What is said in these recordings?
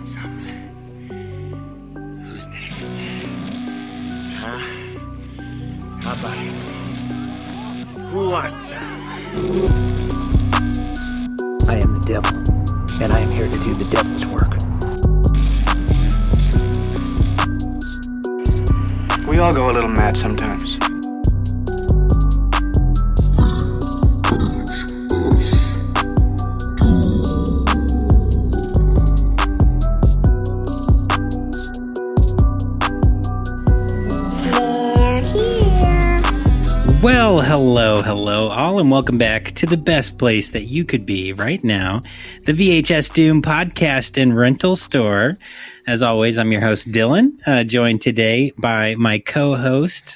some? Who's next? Huh? How about it? Who wants some? I am the devil, and I am here to do the devil's work. We all go a little mad sometimes. Well, hello, all, and welcome back to the best place that you could be right now, the VHS Doom podcast and rental store. As always, I'm your host, Dylan, joined today by my co-host,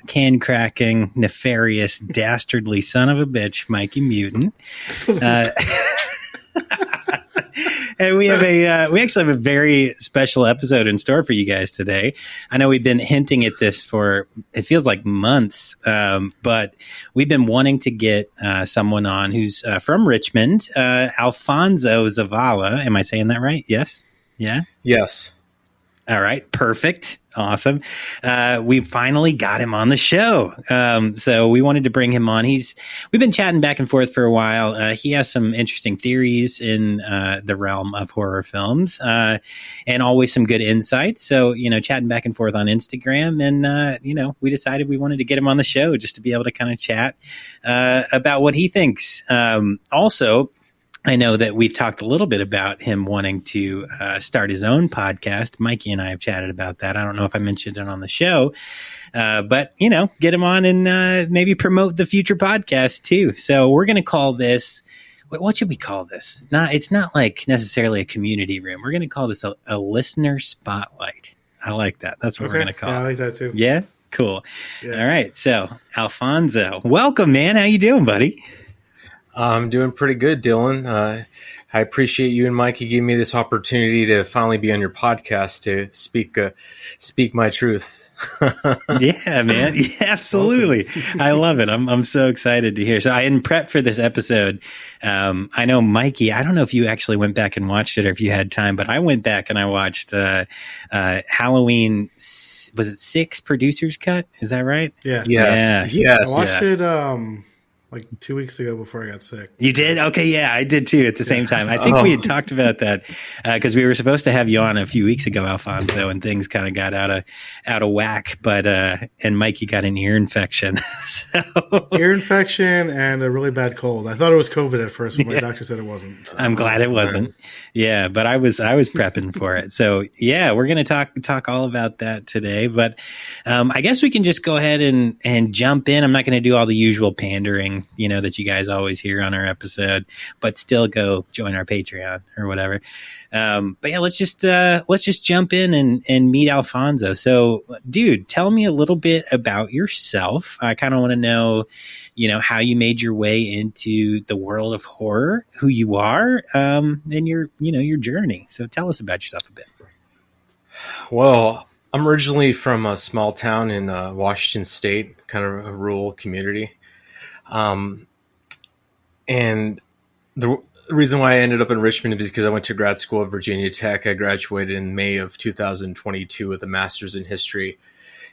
can-cracking, nefarious, dastardly son of a bitch, Mikey Mutant. And we actually have a very special episode in store for you guys today. I know we've been hinting at this for, it feels like months, but we've been wanting to get someone on who's from Richmond, Alfonso Zavala. Am I saying that right? Yes? Yeah? Yes. All right. Perfect. Awesome. We finally got him on the show. So we wanted to bring him on. We've been chatting back and forth for a while. He has some interesting theories in the realm of horror films, and always some good insights. So, chatting back and forth on Instagram, and, we decided we wanted to get him on the show just to be able to kind of chat about what he thinks. Also, I know that we've talked a little bit about him wanting to start his own podcast. Mikey and I have chatted about that. I don't know if I mentioned it on the show, but, get him on and maybe promote the future podcast too. So we're going to call this, what should we call this? It's not like necessarily a community room. We're going to call this a listener spotlight. I like that. That's what we're going to call it. Yeah, I like that too. Yeah? Cool. Yeah. All right. So Alfonso, welcome, man. How you doing, buddy? I'm doing pretty good, Dylan. I appreciate you and Mikey giving me this opportunity to finally be on your podcast to speak my truth. Yeah, man. Yeah, absolutely. I love it. I'm so excited to hear. So I in prep for this episode, I know Mikey, I don't know if you actually went back and watched it or if you had time, but I went back and I watched Halloween, was it 6 Producer's Cut? Is that right? Yeah. Yes. Yeah. Yes. I watched it like 2 weeks ago before I got sick. You did? Okay, yeah, I did too at the same time. I think we had talked about that because we were supposed to have you on a few weeks ago, Alfonso, and things kind of got out of whack. But and Mikey got an ear infection. So. Ear infection and a really bad cold. I thought it was COVID at first, but my doctor said it wasn't. So. I'm glad it wasn't. Yeah, but I was prepping for it. So yeah, we're gonna talk all about that today. But I guess we can just go ahead and jump in. I'm not going to do all the usual pandering, that you guys always hear on our episode, but still go join our Patreon or whatever. But yeah, let's just jump in and meet Alfonso. So, dude, tell me a little bit about yourself. I kind of want to know, how you made your way into the world of horror, who you are, and your journey. So tell us about yourself a bit. Well, I'm originally from a small town in Washington State, kind of a rural community. And the reason why I ended up in Richmond is because I went to grad school at Virginia Tech. I graduated in May of 2022 with a master's in history.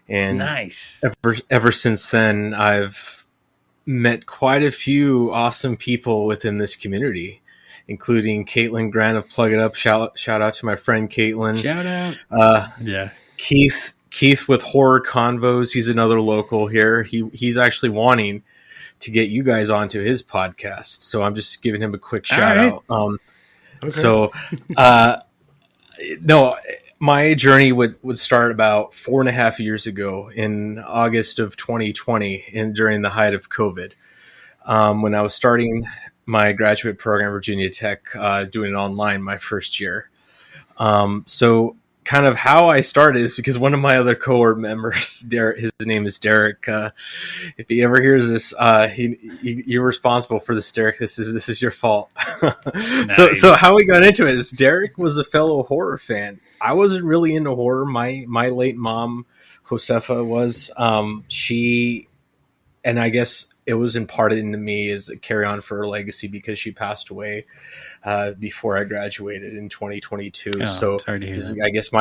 And nice. Ever since then, I've met quite a few awesome people within this community, including Caitlin Grant of Plug It Up. Shout out to my friend Caitlin. Shout out. Yeah. Keith with Horror Convos. He's another local here. He's actually wanting to get you guys onto his podcast. So I'm just giving him a quick shout out. Okay. So, no, my journey would start about 4.5 years ago in August of 2020 during the height of COVID. When I was starting my graduate program at Virginia Tech, doing it online my first year. So kind of how I started is because one of my other cohort members, Derek, his name is Derek. If he ever hears this, you're responsible for this, Derek. This is your fault. Nice. So how we got into it is Derek was a fellow horror fan. I wasn't really into horror. My late mom, Josefa, was. She and I guess it was imparted into me as a carry on for her legacy because she passed away before I graduated in 2022. Oh, so sorry to hear this is, that. I guess,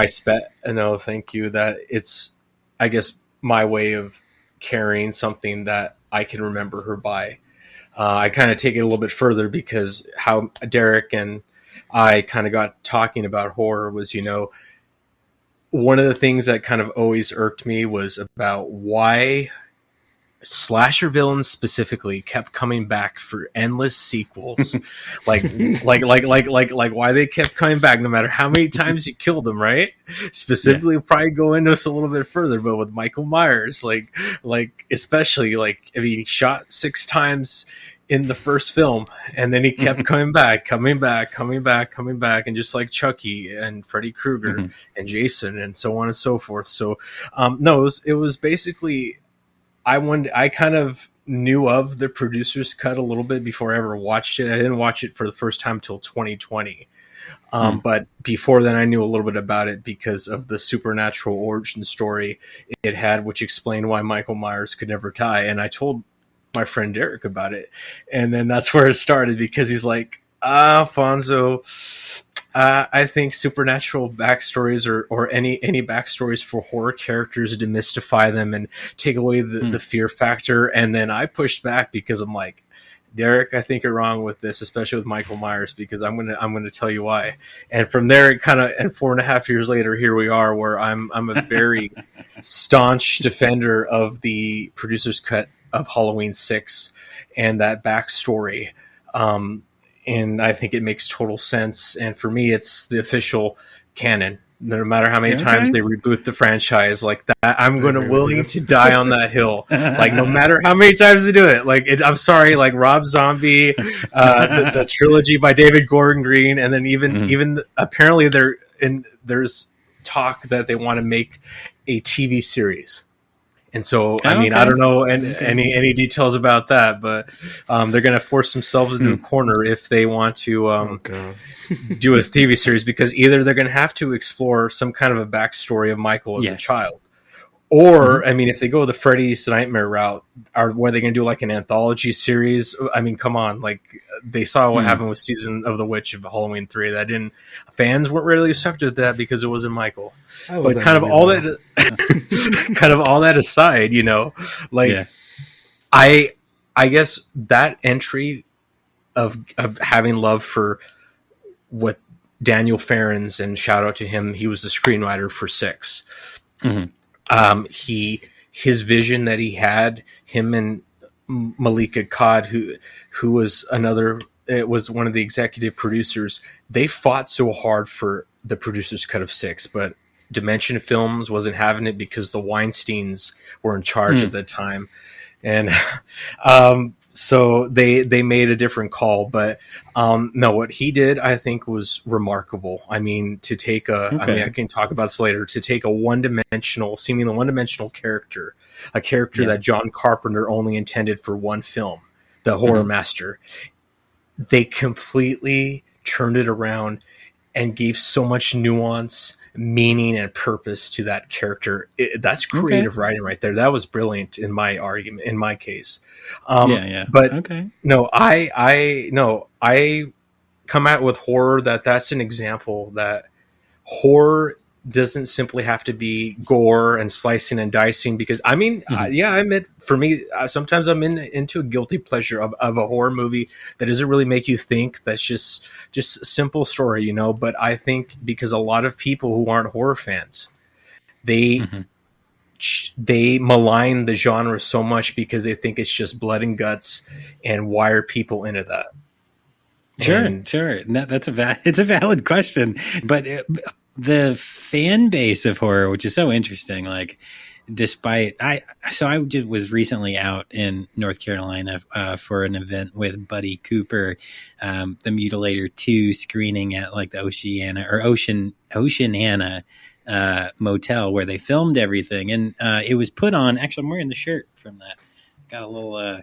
no, thank you. That it's, I guess, my way of carrying something that I can remember her by. I kind of take it a little bit further because how Derek and I kind of got talking about horror was, one of the things that kind of always irked me was about why slasher villains specifically kept coming back for endless sequels. like why they kept coming back no matter how many times you killed them, right? Specifically, probably go into this a little bit further, but with Michael Myers, especially, I mean, he shot 6 times in the first film, and then he kept coming back, and just like Chucky and Freddy Krueger and Jason and so on and so forth. So, no, it was basically, I kind of knew of the producer's cut a little bit before I ever watched it. I didn't watch it for the first time till 2020. But before then, I knew a little bit about it because of the supernatural origin story it had, which explained why Michael Myers could never die. And I told my friend Derek about it. And then that's where it started, because he's like, Alfonso, I think supernatural backstories or any backstories for horror characters demystify them and take away the fear factor. And then I pushed back because I'm like, Derek, I think you're wrong with this, especially with Michael Myers, because I'm gonna tell you why. And from there, it kind of, and 4.5 years later, here we are, where I'm a very staunch defender of the producer's cut of Halloween 6 and that backstory. And I think it makes total sense. And for me, it's the official canon. No matter how many times they reboot the franchise like that, I'm willing to die on that hill. Like, no matter how many times they do it. I'm sorry, like Rob Zombie, the trilogy by David Gordon Green, and then even apparently there's talk that they want to make a TV series. And so, I mean, I don't know any details about that, but they're going to force themselves into a corner if they want to do a TV series, because either they're going to have to explore some kind of a backstory of Michael as a child, or, I mean, if they go the Freddy's Nightmare route, were they going to do like an anthology series? I mean, come on, like they saw what happened with Season of the Witch of Halloween 3. Fans weren't really receptive to that because it wasn't Michael. But kind of all that, kind of all that aside, I guess that entry of having love for what Daniel Farrens, and shout out to him, he was the screenwriter for 6. His vision that he had, him and Malika Cod, who was one of the executive producers, they fought so hard for the producer's cut of 6, but Dimension Films wasn't having it because the Weinsteins were in charge at the time. And so they made a different call. But no, what he did, I think, was remarkable. I mean, to take I can talk about this later, to take a seemingly one-dimensional character, a character that John Carpenter only intended for one film, the Horror Master. They completely turned it around and gave so much nuance, meaning, and purpose to that character. That's creative writing right there. That was brilliant in my argument, in my case. But no, I come out with horror that's an example that horror doesn't simply have to be gore and slicing and dicing, because I mean, I admit, for me, sometimes I'm into a guilty pleasure of a horror movie that doesn't really make you think. That's just a simple story, but I think because a lot of people who aren't horror fans, they malign the genre so much because they think it's just blood and guts, and wire people into that. Sure. That's it's a valid question, but the fan base of horror, which is so interesting, like, despite I was recently out in North Carolina for an event with Buddy Cooper, the Mutilator 2 screening at like the Oceanana motel where they filmed everything, and it was put on. Actually, I'm wearing the shirt from that. Got a little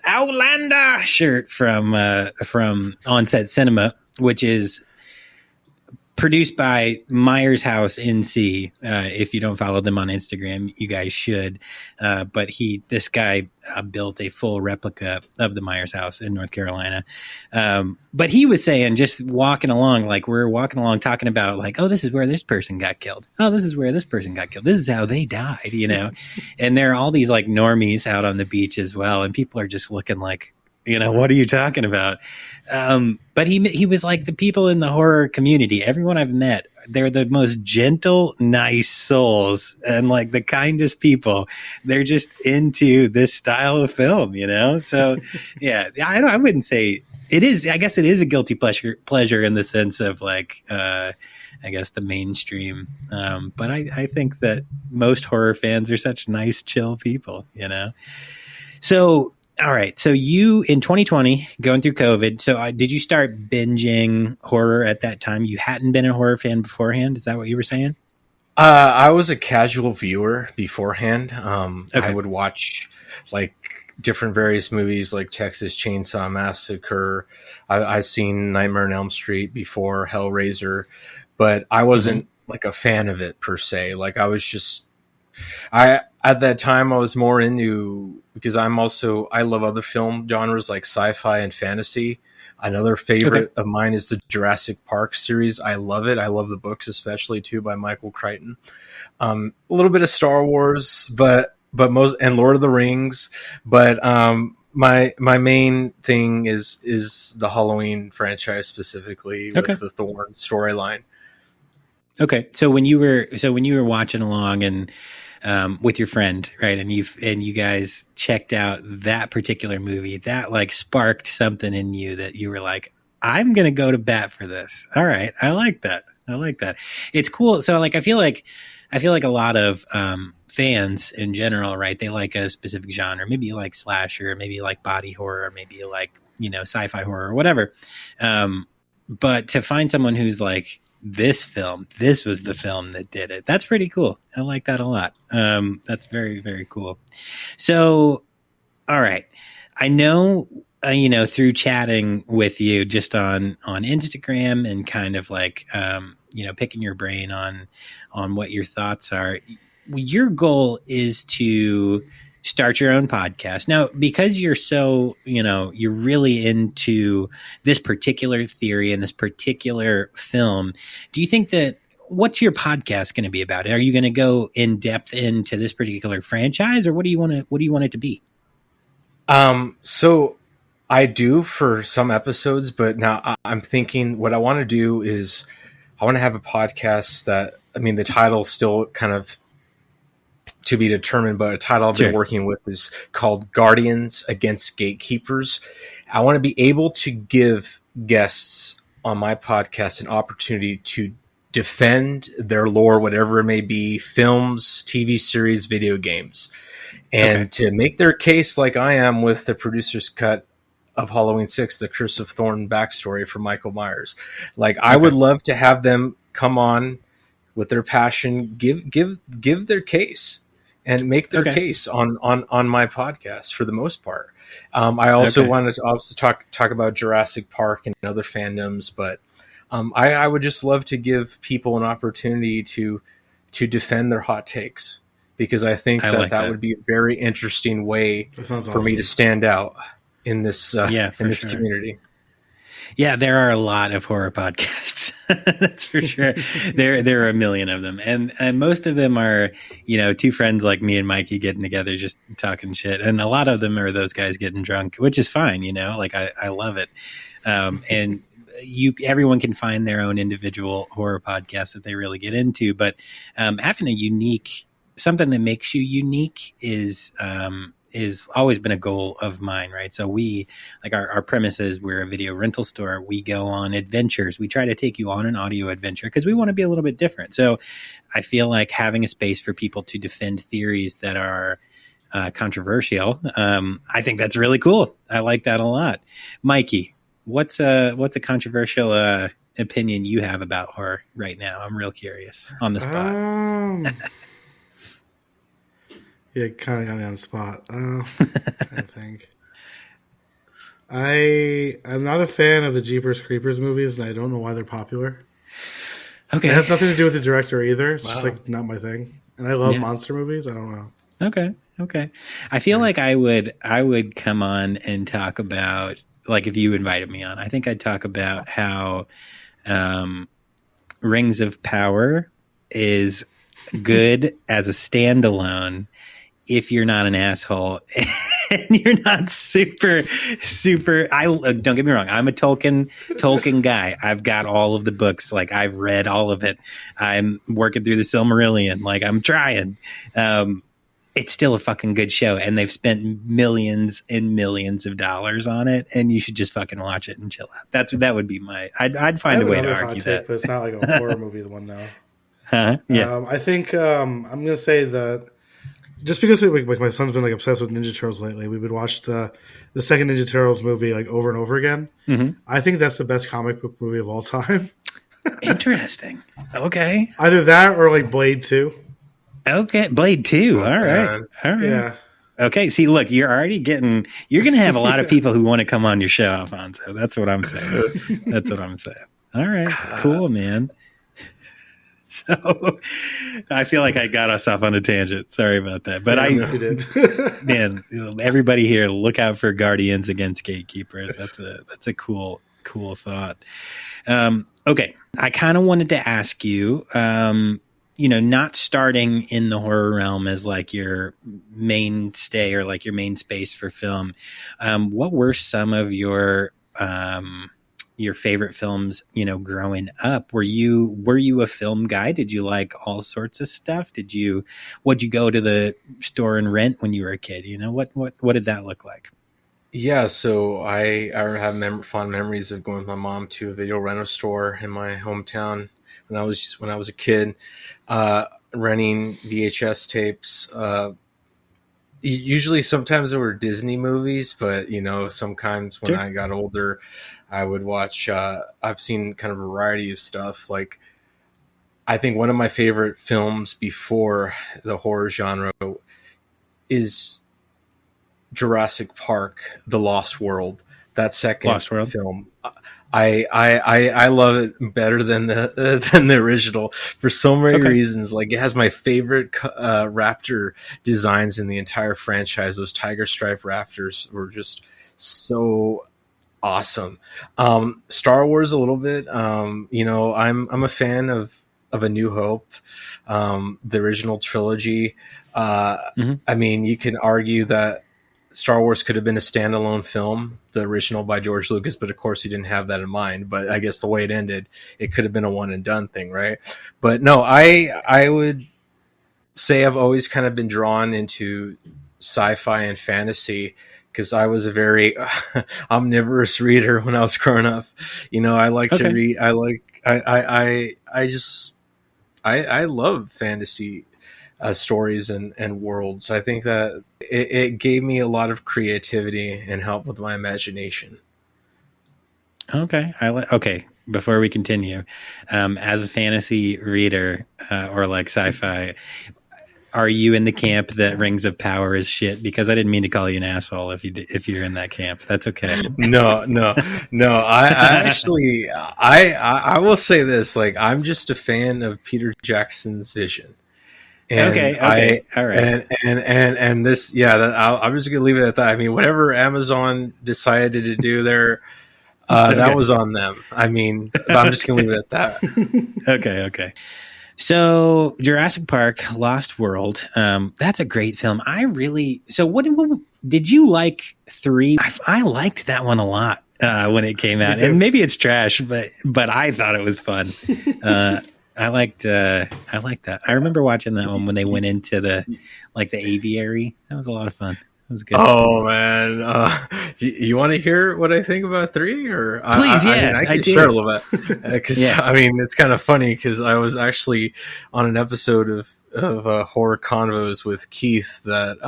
Outlander shirt from Onset Cinema, which is produced by Myers House NC. If you don't follow them on Instagram, you guys should. But this guy built a full replica of the Myers House in North Carolina. But he was saying, just walking along, like we're walking along talking about like, oh, this is where this person got killed. Oh, this is where this person got killed. This is how they died, you know? And there are all these like normies out on the beach as well. And people are just looking like, you know, what are you talking about? But he was like, the people in the horror community, everyone I've met, they're the most gentle, nice souls and like the kindest people. They're just into this style of film, you know? So yeah, I wouldn't say it is. I guess it is a guilty pleasure in the sense of like, I guess the mainstream. But I think that most horror fans are such nice, chill people, you know? So, all right. So you, in 2020, going through COVID, so did you start binging horror at that time? You hadn't been a horror fan beforehand? Is that what you were saying? I was a casual viewer beforehand. Okay. I would watch like different various movies like Texas Chainsaw Massacre. I've seen Nightmare on Elm Street before, Hellraiser, but I wasn't like a fan of it per se. Like I was just, at that time I was more into, because I love other film genres like sci-fi and fantasy. Another favorite of mine is the Jurassic Park series. I love it. I love the books, especially too, by Michael Crichton. A little bit of Star Wars, but most, and Lord of the Rings. But my main thing is the Halloween franchise, specifically with the Thorn storyline. Okay, so when you were watching along and with your friend, right, and you guys checked out that particular movie, that like sparked something in you that you were like, I'm gonna go to bat for this. All right, I like that. It's cool. So like I feel like a lot of fans in general, right? They like a specific genre. Maybe you like slasher, maybe you like body horror, maybe you like, you know, sci-fi horror or whatever. But to find someone who's like, this was the film that did it. That's pretty cool. I like that a lot. That's very, very cool. So, all right. I know, you know, through chatting with you just on Instagram and kind of like, you know, picking your brain on what your thoughts are. Your goal is to start your own podcast. Now, because you're so, you know, you're really into this particular theory and this particular film, do you think that, what's your podcast going to be about? Are you going to go in depth into this particular franchise, or what do you want it to be? So I do for some episodes, but now I'm thinking what I want to do is I want to have a podcast that, I mean, the title still kind of to be determined, but a title I've been working with is called Guardians Against Gatekeepers. I want to be able to give guests on my podcast an opportunity to defend their lore, whatever it may be, films, TV series, video games, and to make their case like I am with the producer's cut of Halloween 6, the Curse of Thorn backstory for Michael Myers. Like I would love to have them come on with their passion, give their case and make their case on my podcast for the most part. I also wanted to also talk about Jurassic Park and other fandoms, but I would just love to give people an opportunity to defend their hot takes, because I think that would be a very interesting way for me to stand out in this this community. Yeah, there are a lot of horror podcasts. That's for sure. There are a million of them, and most of them are, you know, two friends like me and Mikey getting together just talking shit, and a lot of them are those guys getting drunk, which is fine, you know. Like I love it, and everyone can find their own individual horror podcast that they really get into, but having a unique, something that makes you unique is always been a goal of mine, right? So we, like our premise is we're a video rental store. We go on adventures. We try to take you on an audio adventure because we want to be a little bit different. So I feel like having a space for people to defend theories that are controversial, I think that's really cool. I like that a lot. Mikey, what's a controversial opinion you have about horror right now? I'm real curious on the spot. Yeah, kind of got me on the spot. I think I'm not a fan of the Jeepers Creepers movies, and I don't know why they're popular. Okay. It has nothing to do with the director either. It's just Wow. like not my thing. And I love monster movies. I don't know. Okay. I feel like I would come on and talk about, like, if you invited me on, I think I'd talk about how Rings of Power is good as a standalone if you're not an asshole and you're not super. I don't get me wrong. I'm a Tolkien guy. I've got all of the books. Like, I've read all of it. I'm working through the Silmarillion. Like, I'm trying. It's still a fucking good show, and they've spent millions and millions of dollars on it, and you should just fucking watch it and chill out. That would be my. I'd find a way to argue that, but it's not like a horror movie. The one now. Yeah. I think I'm gonna say that just because like my son's been like obsessed with Ninja Turtles lately, we would watch the second Ninja Turtles movie like over and over again. Mm-hmm. I think that's the best comic book movie of all time. Interesting. Okay. Either that or like Blade 2. Okay. Blade 2. All right. Yeah. Okay. See, look, you're going to have a lot of people who want to come on your show, Alfonso. That's what I'm saying. All right. Cool, man. So I feel like I got us off on a tangent. Sorry about that. But You did. Man, everybody here, look out for Guardians against Gatekeepers. That's a cool thought. Okay. I kind of wanted to ask you, not starting in the horror realm as like your mainstay or like your main space for film. What were some of your favorite films, growing up? Were you a film guy? Did you like all sorts of stuff? Would you go to the store and rent when you were a kid? What did that look like? Yeah, so I have fond memories of going with my mom to a video rental store in my hometown when I was a kid, renting VHS tapes. Usually, sometimes there were Disney movies, but sometimes when I got older, I would watch. I've seen kind of a variety of stuff. Like, I think one of my favorite films before the horror genre is Jurassic Park: The Lost World. That second film, I love it better than the original for so many reasons. Like, it has my favorite raptor designs in the entire franchise. Those tiger stripe raptors were just so awesome. Star Wars a little bit. I'm a fan of A New Hope, the original trilogy. I mean, you can argue that Star Wars could have been a standalone film, the original by George Lucas, but of course he didn't have that in mind. But I guess the way it ended, it could have been a one and done thing, right? But no, I would say I've always kind of been drawn into sci-fi and fantasy because I was a very omnivorous reader when I was growing up. I like to read. I love fantasy stories and worlds. I think that it gave me a lot of creativity and helped with my imagination. Okay. Okay. Before we continue, as a fantasy reader or like sci-fi, are you in the camp that Rings of Power is shit? Because I didn't mean to call you an asshole if you're in that camp. That's okay. No. I actually, I will say this, like, I'm just a fan of Peter Jackson's vision. And okay. All right. And this, I'm just going to leave it at that. I mean, whatever Amazon decided to do there, that was on them. I mean, I'm just going to leave it at that. Okay. So Jurassic Park, Lost World, that's a great film. What did you like 3? I liked that one a lot when it came out, and maybe it's trash, but I thought it was fun. I liked that. I remember watching that one when they went into the aviary. That was a lot of fun. It was good. Oh man, you want to hear what I think about 3? Or please, I can share a little bit because I mean it's kind of funny because I was actually on an episode of Horror Convos with Keith that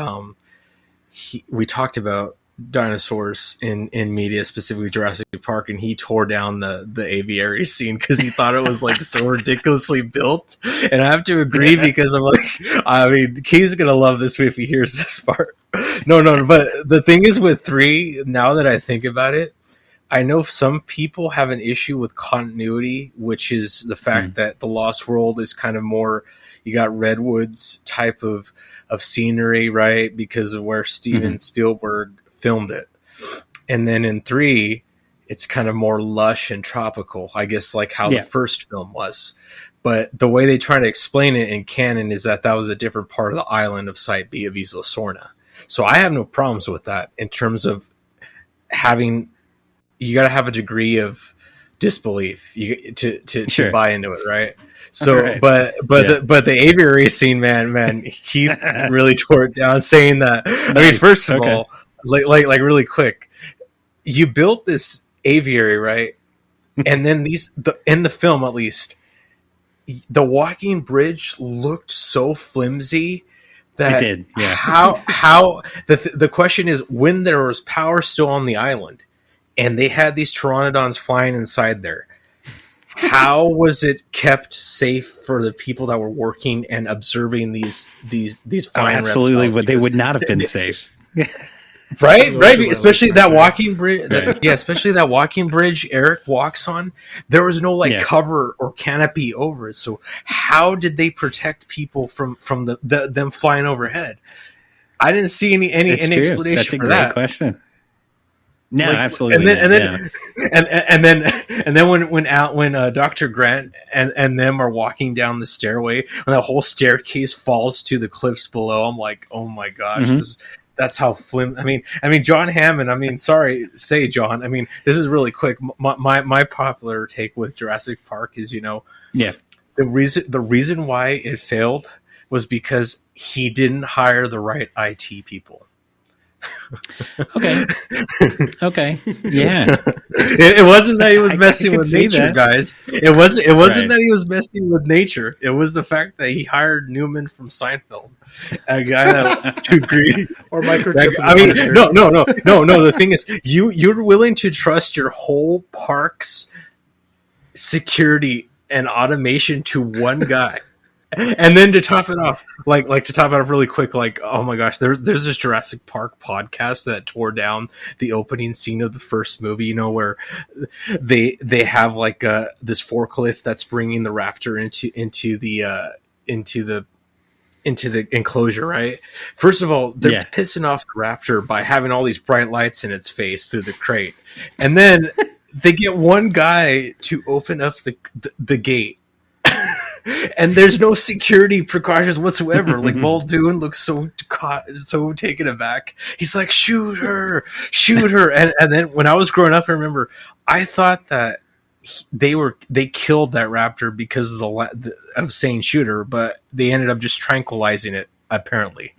we talked about dinosaurs in media, specifically Jurassic Park, and he tore down the aviary scene because he thought it was like so ridiculously built. And I have to agree because I'm like, I mean, Keith's gonna love this if he hears this part. No, but the thing is with 3, now that I think about it, I know some people have an issue with continuity, which is the fact that the Lost World is kind of more, you got redwoods type of scenery, right? Because of where Steven Spielberg filmed it. And then in 3, it's kind of more lush and tropical, I guess, like how the first film was. But the way they try to explain it in canon is that was a different part of the island of Site B of Isla Sorna. So I have no problems with that in terms of having, you got to have a degree of disbelief to buy into it, right? So, but the aviary scene, man, Keith really tore it down, saying that. I mean, first of all, like really quick, you built this aviary, right? And then in the film, at least, the walking bridge looked so flimsy that it did. Yeah. how the question is, when there was power still on the island and they had these pteranodons flying inside there, how was it kept safe for the people that were working and observing these flying absolutely, reptiles? But they would not have been safe. Right, especially that walking bridge. Especially that walking bridge Eric walks on. There was no cover or canopy over it. So how did they protect people from them flying overhead? I didn't see any explanation. That's a for great that question. No, absolutely. And then when Dr. Grant and them are walking down the stairway and the whole staircase falls to the cliffs below, I'm like, oh my gosh, that's how I mean, John Hammond. I mean, sorry, say John. I mean, this is really quick. My popular take with Jurassic Park is, the reason why it failed was because he didn't hire the right IT people. Okay. Yeah. It wasn't that he was messing with nature, guys. It wasn't that he was messing with nature. It was the fact that he hired Newman from Seinfeld, a guy that was too greedy. Or microchip. No. The thing is, you're willing to trust your whole park's security and automation to one guy. And then to top it off, really quick, oh my gosh, there's this Jurassic Park podcast that tore down the opening scene of the first movie, where they have this forklift that's bringing the raptor into the enclosure, right? First of all, they're pissing off the raptor by having all these bright lights in its face through the crate, and then they get one guy to open up the gate. And there's no security precautions whatsoever. Like, Muldoon looks so taken aback. He's like, shoot her. And then when I was growing up, I remember I thought that they killed that raptor because of saying shoot her, but they ended up just tranquilizing it, apparently,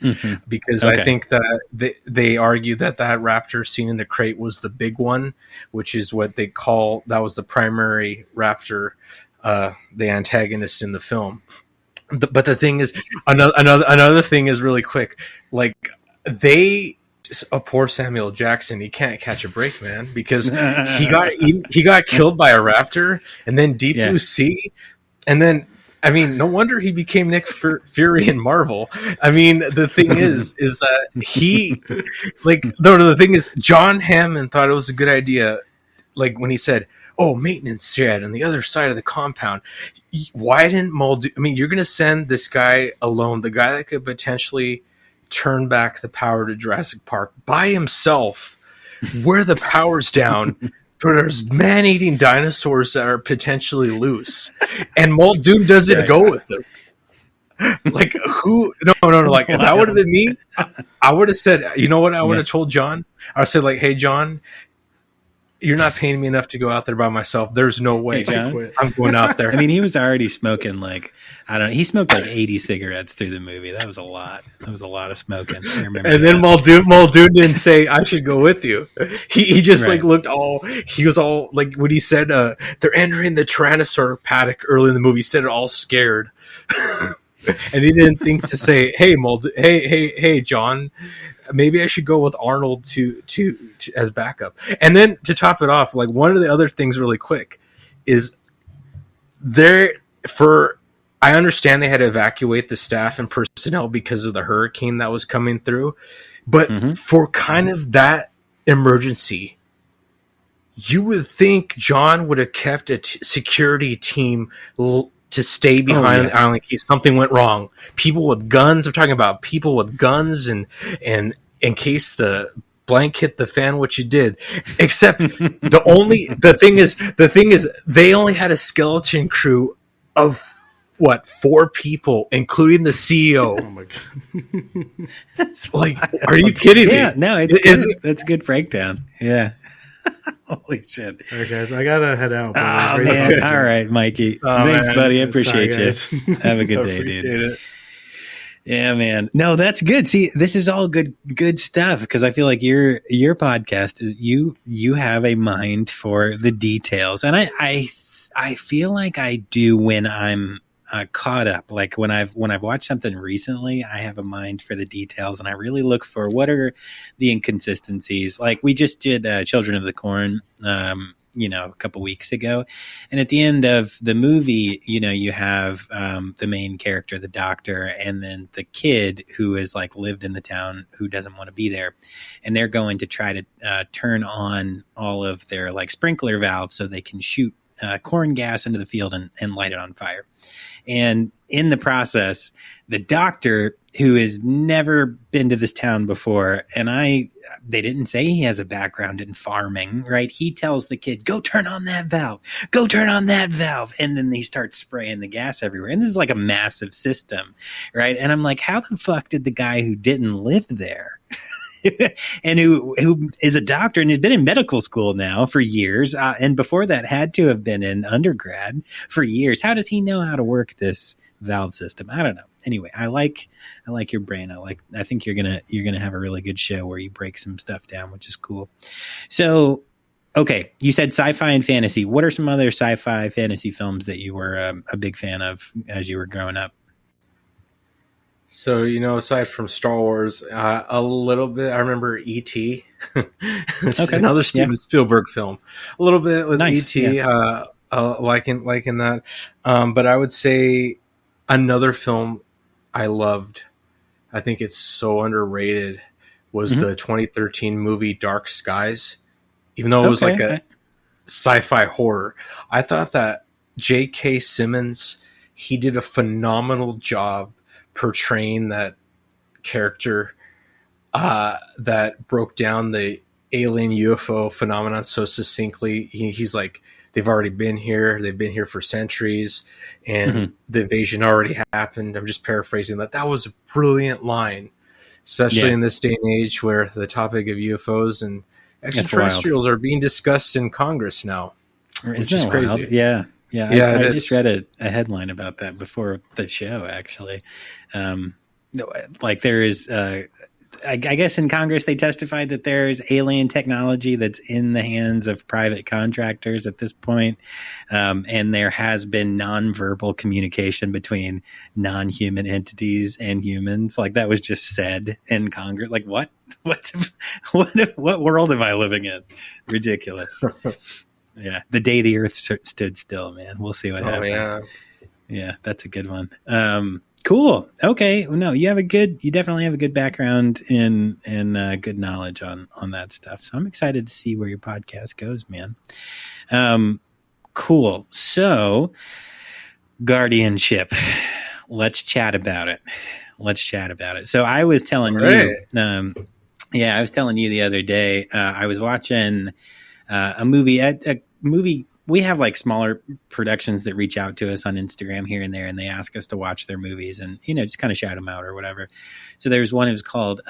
because I think that they argue that raptor seen in the crate was the big one, which is what they call, that was the primary raptor, the antagonist in the film. But the thing is, another thing is really quick. Like, poor Samuel Jackson, he can't catch a break, man, because he got killed by a raptor, and then Deep Blue Sea, and then, I mean, no wonder he became Nick Fury in Marvel. I mean, the thing is that the thing is, John Hammond thought it was a good idea, like when he said, "Oh, maintenance shed on the other side of the compound." Why didn't Muldoon? I mean, you're going to send this guy alone, the guy that could potentially turn back the power to Jurassic Park by himself, where the power's down. There's man-eating dinosaurs that are potentially loose, and Muldoon doesn't go with them. Like, who? No. Like, if that would have been me, I would have said, you know what? I would have told John. I would say, like, hey, John, you're not paying me enough to go out there by myself. There's no way, John. I'm going out there. I mean, he was already smoking he smoked 80 cigarettes through the movie. That was a lot. That was a lot of smoking. I remember. And then Muldoon didn't say, I should go with you. He just looked all, he was all like, when he said, they're entering the Tyrannosaur paddock early in the movie, he said it all scared. And he didn't think to say, hey, John, maybe I should go with Arnold to as backup. And then to top it off, like, one of the other things really quick is I understand they had to evacuate the staff and personnel because of the hurricane that was coming through, but for kind of that emergency, you would think John would have kept a security team to stay behind the island in case something went wrong. People with guns. I'm talking about people with guns, and in case the blank hit the fan, what you did. Except the thing is they only had a skeleton crew of 4 people, including the CEO. Oh my god! That's like, are you kidding me? Yeah, no, it's good. That's a good breakdown. Yeah. Holy shit! All right, guys, I gotta head out. Oh man! All right, Mikey. Thanks, man. buddy. I appreciate Sorry, you. Have a good day, Appreciate dude. it. Yeah, man. No, that's good. See, this is all good stuff because I feel like your podcast is you have a mind for the details, and I feel like I do when I'm caught up. Like when I've watched something recently, I have a mind for the details, and I really look for what are the inconsistencies. Like we just did Children of the Corn, a couple weeks ago, and at the end of the movie, you have the main character, the doctor, and then the kid who is like lived in the town who doesn't want to be there, and they're going to try to turn on all of their like sprinkler valves so they can shoot corn gas into the field and light it on fire. And in the process, the doctor, who has never been to this town before, and they didn't say he has a background in farming, right? He tells the kid, go turn on that valve, go turn on that valve. And then they start spraying the gas everywhere. And this is like a massive system, right? And I'm like, how the fuck did the guy who didn't live there and who is a doctor and has been in medical school now for years, and before that had to have been in undergrad for years. How does he know how to work this valve system? I don't know. Anyway, I like your brain. I think you're gonna have a really good show where you break some stuff down, which is cool. So, okay, you said sci-fi and fantasy. What are some other sci-fi fantasy films that you were a big fan of as you were growing up? So, aside from Star Wars, a little bit, I remember E.T. It's another Steven Spielberg film. A little bit with nice. E.T., yeah. liking that. But I would say another film I loved, I think it's so underrated, was the 2013 movie Dark Skies. Even though it was like a sci-fi horror, I thought that J.K. Simmons, he did a phenomenal job portraying that character that broke down the alien UFO phenomenon so succinctly. He's like, they've already been here. They've been here for centuries, and the invasion already happened. I'm just paraphrasing that. That was a brilliant line, especially in this day and age where the topic of UFOs and extraterrestrials are being discussed in Congress now, which is crazy. Wild? Yeah. Yeah, I just read a headline about that before the show, actually. Like there is, I guess in Congress they testified that there's alien technology that's in the hands of private contractors at this point. And there has been nonverbal communication between non-human entities and humans. Like that was just said in Congress. Like what world am I living in? Ridiculous. Yeah, the day the Earth stood still, man. We'll see what happens. Yeah, that's a good one. Cool. Okay. Well, no, you definitely have a good background in good knowledge on that stuff. So I'm excited to see where your podcast goes, man. Cool. So, Guardianship. Let's chat about it. So I was telling you, I was telling you the other day, I was watching a movie. We have like smaller productions that reach out to us on Instagram here and there, and they ask us to watch their movies and, just kind of shout them out or whatever. So there's one, it was called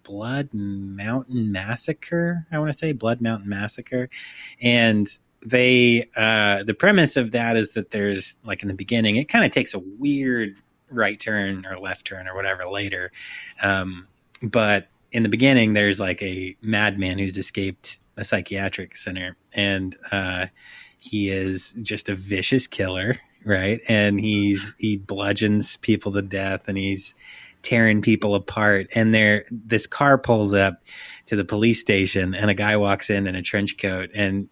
Blood Mountain Massacre. I want to say Blood Mountain Massacre. And the premise of that is that there's like in the beginning, it kind of takes a weird right turn or left turn or whatever later. But in the beginning, there's like a madman who's escaped a psychiatric center, and he is just a vicious killer, right? And he bludgeons people to death, and he's tearing people apart. And this car pulls up to the police station, and a guy walks in a trench coat, and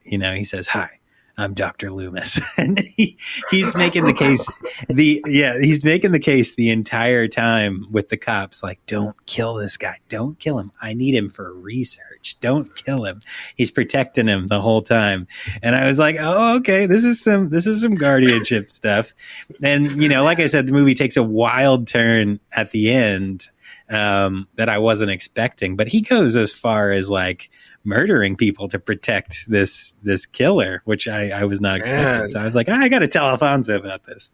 he says, "Hi, I'm Dr. Loomis. And he's making the case he's making the case the entire time with the cops, like, don't kill this guy. Don't kill him. I need him for research. Don't kill him. He's protecting him the whole time. And I was like, oh, okay, this is some guardianship stuff. And, you know, like I said, the movie takes a wild turn at the end that I wasn't expecting, but he goes as far as like murdering people to protect this killer, which I was not expecting. Man. So I was like, I got to tell Alfonso about this.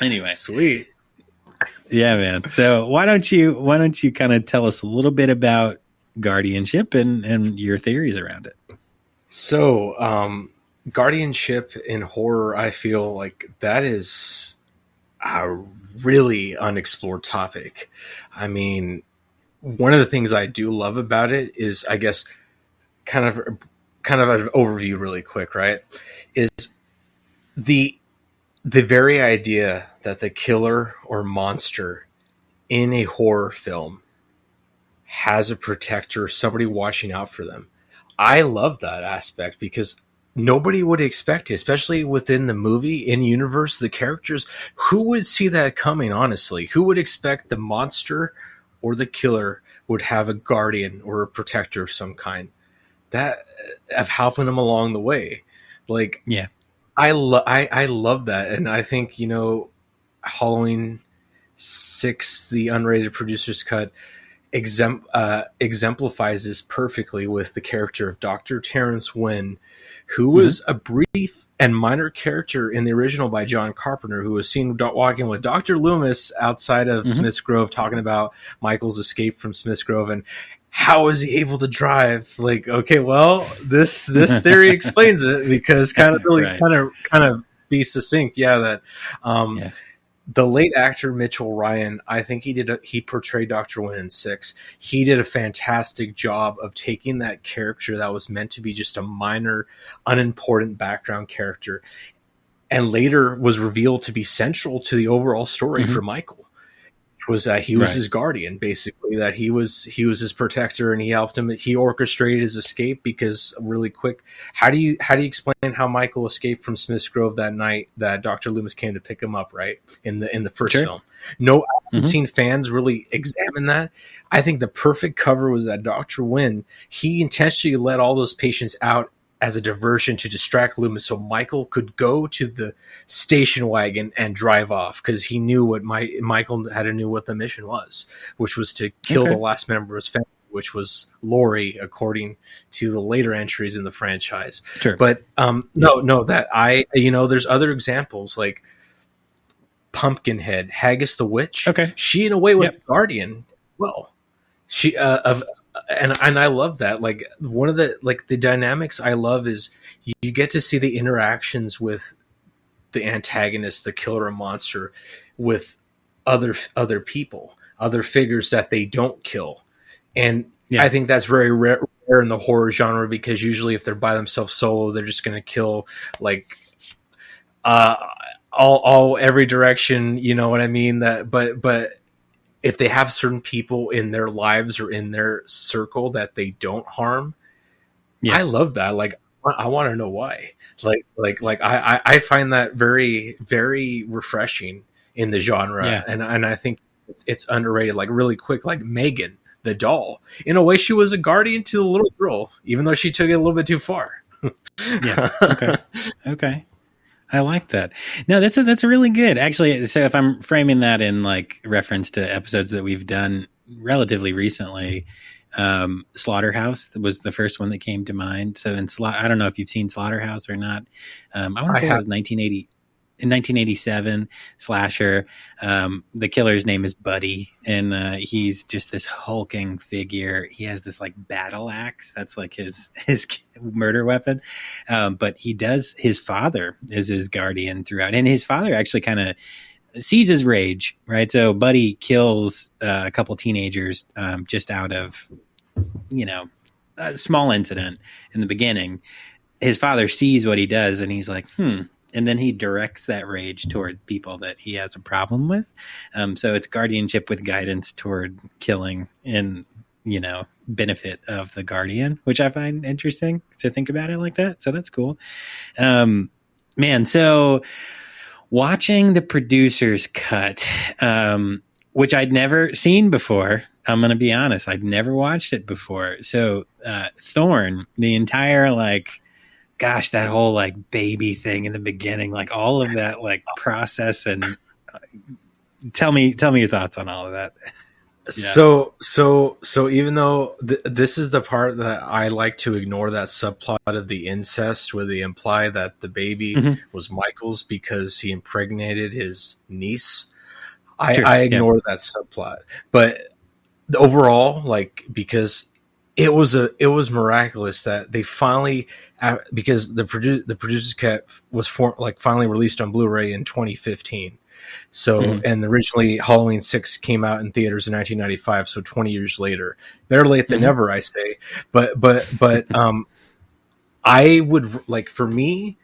Anyway, sweet, yeah, man. So why don't you kind of tell us a little bit about Guardianship and your theories around it? So, Guardianship in horror, I feel like that is a really unexplored topic. I mean, one of the things I do love about it is, I guess, kind of an overview really quick, right? Is the very idea that the killer or monster in a horror film has a protector, somebody watching out for them. I love that aspect because nobody would expect it, especially within the movie, in universe, the characters. Who would see that coming, honestly? Who would expect the monster or the killer would have a guardian or a protector of some kind that of helping them along the way? Like, yeah, I love that. And I think, you know, Halloween 6, the unrated producer's cut, exemplifies this perfectly with the character of Dr. Terrence Wynn, who was a brief and minor character in the original by John Carpenter, who was seen walking with Dr. Loomis outside of Smith's Grove, talking about Michael's escape from Smith's Grove and how is he able to drive. Like, okay, well, this theory explains it, because kind of be succinct. Yeah, that the late actor Mitchell Ryan, I think he portrayed Dr. Wynn in 6. He did a fantastic job of taking that character that was meant to be just a minor, unimportant background character, and later was revealed to be central to the overall story for Michael, which was that he was his guardian, basically, that he was his protector, and he helped him. He orchestrated his escape, because really quick, how do you explain how Michael escaped from Smith's Grove that night that Dr. Loomis came to pick him up, right? In the first film. No, I haven't seen fans really examine that. I think the perfect cover was that Dr. Wynn, he intentionally let all those patients out as a diversion to distract Loomis, so Michael could go to the station wagon and drive off, because he knew what Michael had to knew what the mission was, which was to kill the last member of his family, which was Lori, according to the later entries in the franchise. Sure. But there's other examples like Pumpkinhead, Haggis the Witch. Okay. She in a way was a guardian. Well, she and I love that. Like, one of the dynamics I love is you get to see the interactions with the antagonist, the killer or monster, with other people, other figures that they don't kill. And I think that's very rare in the horror genre, because usually if they're by themselves solo, they're just going to kill like all every direction, you know what I mean? That but if they have certain people in their lives or in their circle that they don't harm, I love that. Like, I want to know why. I find that very, very refreshing in the genre, and I think it's underrated. Like, really quick, like Megan the doll. In a way, she was a guardian to the little girl, even though she took it a little bit too far. Okay. I like that. No, that's a really good. Actually, so if I'm framing that in like reference to episodes that we've done relatively recently, Slaughterhouse was the first one that came to mind. So I don't know if you've seen Slaughterhouse or not. I want to say it was 1987 slasher. The killer's name is Buddy, and he's just this hulking figure. He has this like battle axe that's like his murder weapon. But his father is his guardian throughout, and his father actually kind of sees his rage, right? So Buddy kills a couple teenagers just out of, a small incident in the beginning. His father sees what he does, and he's like, and then he directs that rage toward people that he has a problem with. So it's guardianship with guidance toward killing. And benefit of the Guardian, which I find interesting to think about it like that. So that's cool. Man, so watching the producer's cut, which I'd never seen before. I'm going to be honest. I'd never watched it before. So, Thorn, the entire, that whole baby thing in the beginning, all of that process, and tell me your thoughts on all of that. Yeah. So even though this is the part that I like to ignore, that subplot of the incest where they imply that the baby was Michael's because he impregnated his niece, I ignore that subplot. But overall, because it was miraculous that they finally, because the producer's cut was finally released on Blu-ray in 2015. So, and originally Halloween 6 came out in theaters in 1995. So 20 years later, better late than never, I say. But I would for me,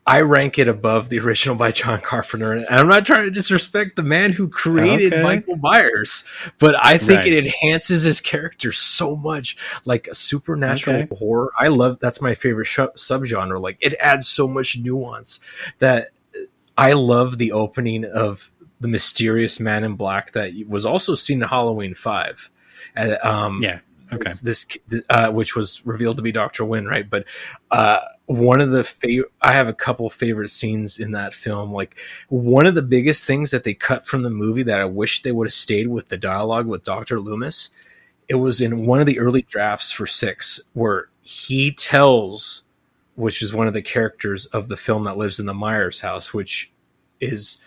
I rank it above the original by John Carpenter. And I'm not trying to disrespect the man who created Michael Myers, but I think it enhances his character so much, like a supernatural horror. I love, that's my favorite subgenre. It adds so much nuance that I love the opening of the mysterious man in black that was also seen in Halloween 5. Which was revealed to be Dr. Wynn, right? But one of the I have a couple favorite scenes in that film. One of the biggest things that they cut from the movie that I wish they would have stayed with the dialogue with Dr. Loomis. It was in one of the early drafts for 6 where he tells, which is one of the characters of the film that lives in the Myers house, which is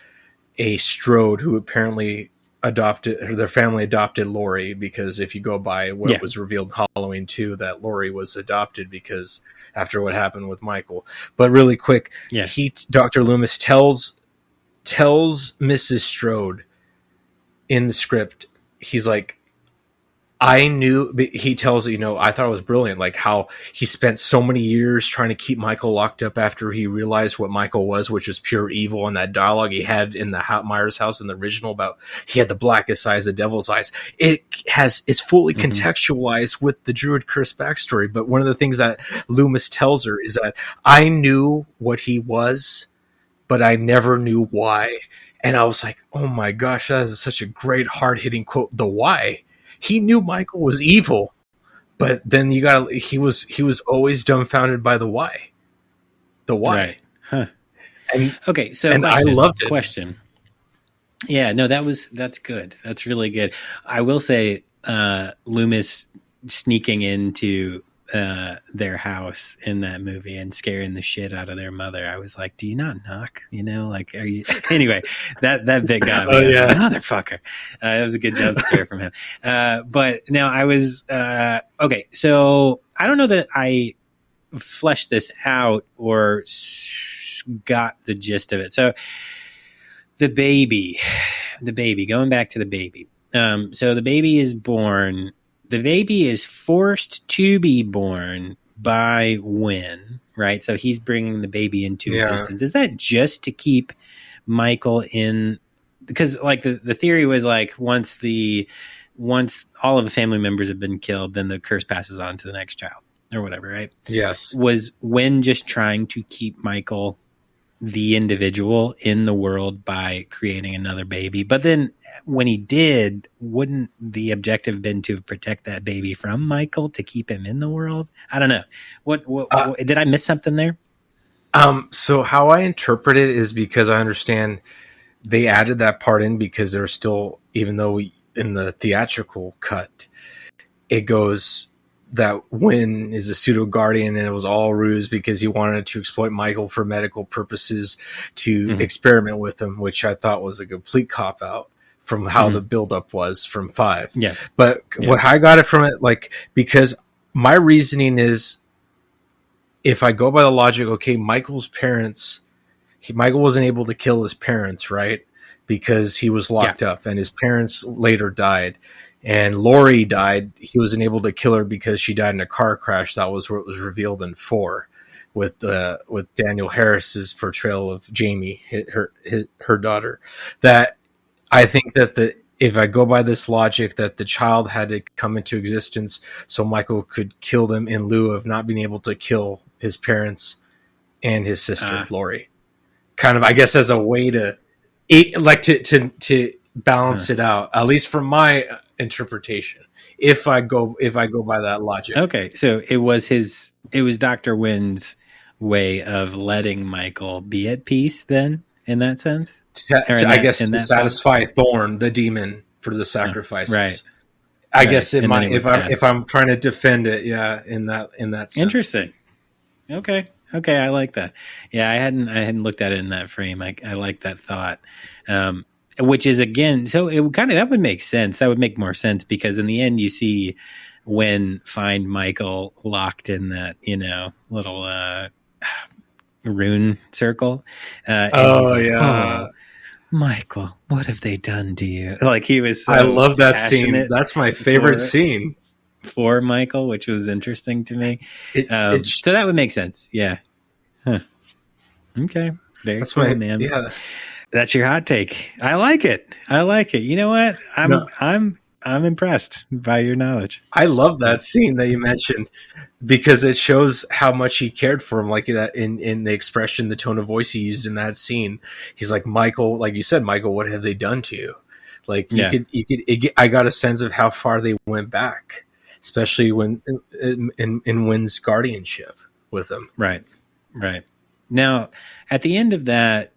a Strode who apparently their family adopted Laurie, because if you go by what was revealed in Halloween 2, that Laurie was adopted because after what happened with Michael. But really quick, Dr. Loomis tells Mrs. Strode in the script, he's like, I knew, he tells, I thought it was brilliant, how he spent so many years trying to keep Michael locked up after he realized what Michael was, which was pure evil. And that dialogue he had in the Myers house in the original about he had the blackest eyes, the devil's eyes. It's fully contextualized with the Druid Curse backstory. But one of the things that Loomis tells her is that I knew what he was, but I never knew why. And I was like, oh my gosh, that is such a great hard-hitting quote. The why. He knew Michael was evil, but then he was always dumbfounded by the why. The why. Right. Huh. So I loved it. Question. Yeah, no, that's good. That's really good. I will say, Loomis sneaking into their house in that movie and scaring the shit out of their mother. I was like, do you not knock? Are you anyway, that bit got me. Motherfucker. That was a good jump scare from him. But no, I was okay, so I don't know that I fleshed this out or got the gist of it. So the baby, going back to the baby. So the baby is born. The baby is forced to be born by Wynn, right? So he's bringing the baby into existence. Is that just to keep Michael in? Because the theory was once all of the family members have been killed, then the curse passes on to the next child or whatever, right? Yes. Was Wynn just trying to keep Michael, the individual, in the world by creating another baby? But then when he did, wouldn't the objective been to protect that baby from Michael, to keep him in the world? I don't know. What did I miss something there? So how I interpret it is, because I understand they added that part in because there's still, even though in the theatrical cut, it goes that Wynn is a pseudo guardian and it was all ruse because he wanted to exploit Michael for medical purposes to experiment with him, which I thought was a complete cop out from how the buildup was from 5. Yeah. But what I got it from it, because my reasoning is, if I go by the logic, okay, Michael's parents, Michael wasn't able to kill his parents, right? Because he was locked up and his parents later died. And Laurie died. He wasn't able to kill her because she died in a car crash. That was what was revealed in 4 with Daniel Harris's portrayal of Jamie, her daughter. That I think that if I go by this logic that the child had to come into existence so Michael could kill them in lieu of not being able to kill his parents and his sister Lori, kind of, I guess, as a way to balance it out, at least from my interpretation. If I go by that logic. Okay, so it was Dr. Wynn's way of letting Michael be at peace then, in that sense? I guess to satisfy Thorn, the demon, for the sacrifices. Right. I guess it might, if I'm trying to defend it, in that sense. Interesting. Okay, I like that. Yeah, I hadn't looked at it in that frame. I like that thought. Which is, again, so it kind of, that would make sense. That would make more sense, because in the end you see Wynn find Michael locked in that, little rune circle. Oh, Michael, what have they done to you? Like, he was so I love that scene. That's my favorite scene for Michael, which was interesting to me. So that would make sense. Yeah. Huh. Okay. Very cool, man. Yeah. That's your hot take. I like it. You know what? I'm impressed by your knowledge. I love that scene that you mentioned, because it shows how much he cared for him, like that in the expression, the tone of voice he used in that scene. He's like, Michael, like you said, Michael, what have they done to you? Like, I got a sense of how far they went back, especially when in Wynn's guardianship with him. Right. Now, at the end of that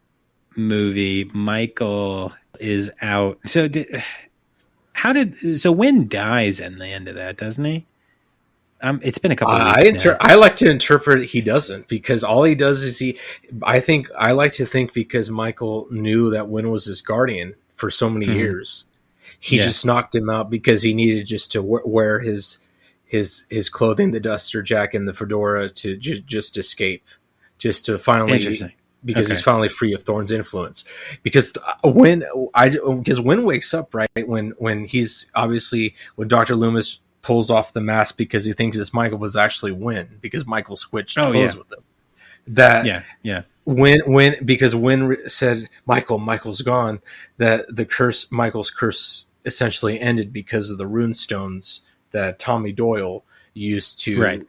movie, Michael is out. So Wynn dies in the end of that, doesn't he? It's been a couple of weeks now. I like to interpret he doesn't, because all he does is I like to think, because Michael knew that Wynn was his guardian for so many years, he just knocked him out because he needed just to wear his clothing, the duster jacket and the fedora, to just escape, just to finally, because he's finally free of Thorn's influence. Because when Wynn wakes up, right, when he's obviously, when Dr. Loomis pulls off the mask because he thinks it's Michael, was actually Wynn, because Michael switched clothes with him. Because Wynn said Michael's gone, that Michael's curse essentially ended because of the rune stones that Tommy Doyle used to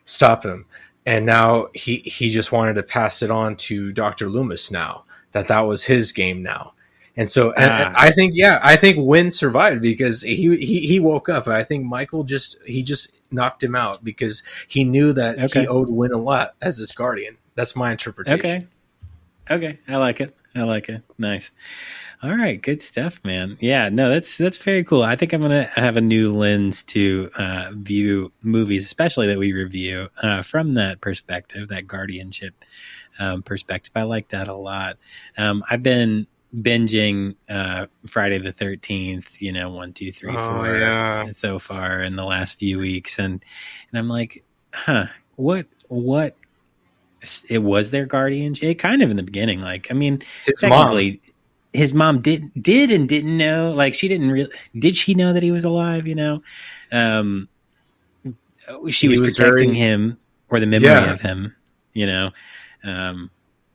stop him. And now he just wanted to pass it on to Dr. Loomis now, that was his game now. And so and I think Wynn survived because he woke up. I think Michael just knocked him out because he knew that he owed Wynn a lot as his guardian. That's my interpretation. Okay. I like it. Nice. All right, good stuff, man. Yeah, no, that's very cool. I think I'm gonna have a new lens to view movies, especially that we review from that perspective, that guardianship perspective. I like that a lot. I've been binging Friday the 13th, 1, 2, 3, 4 so far in the last few weeks, and I'm like, what it was their guardianship. It kind of in the beginning, like, I mean, his mom did and didn't know. Like, she didn't really. Did she know that he was alive? She was protecting him, or the memory of him.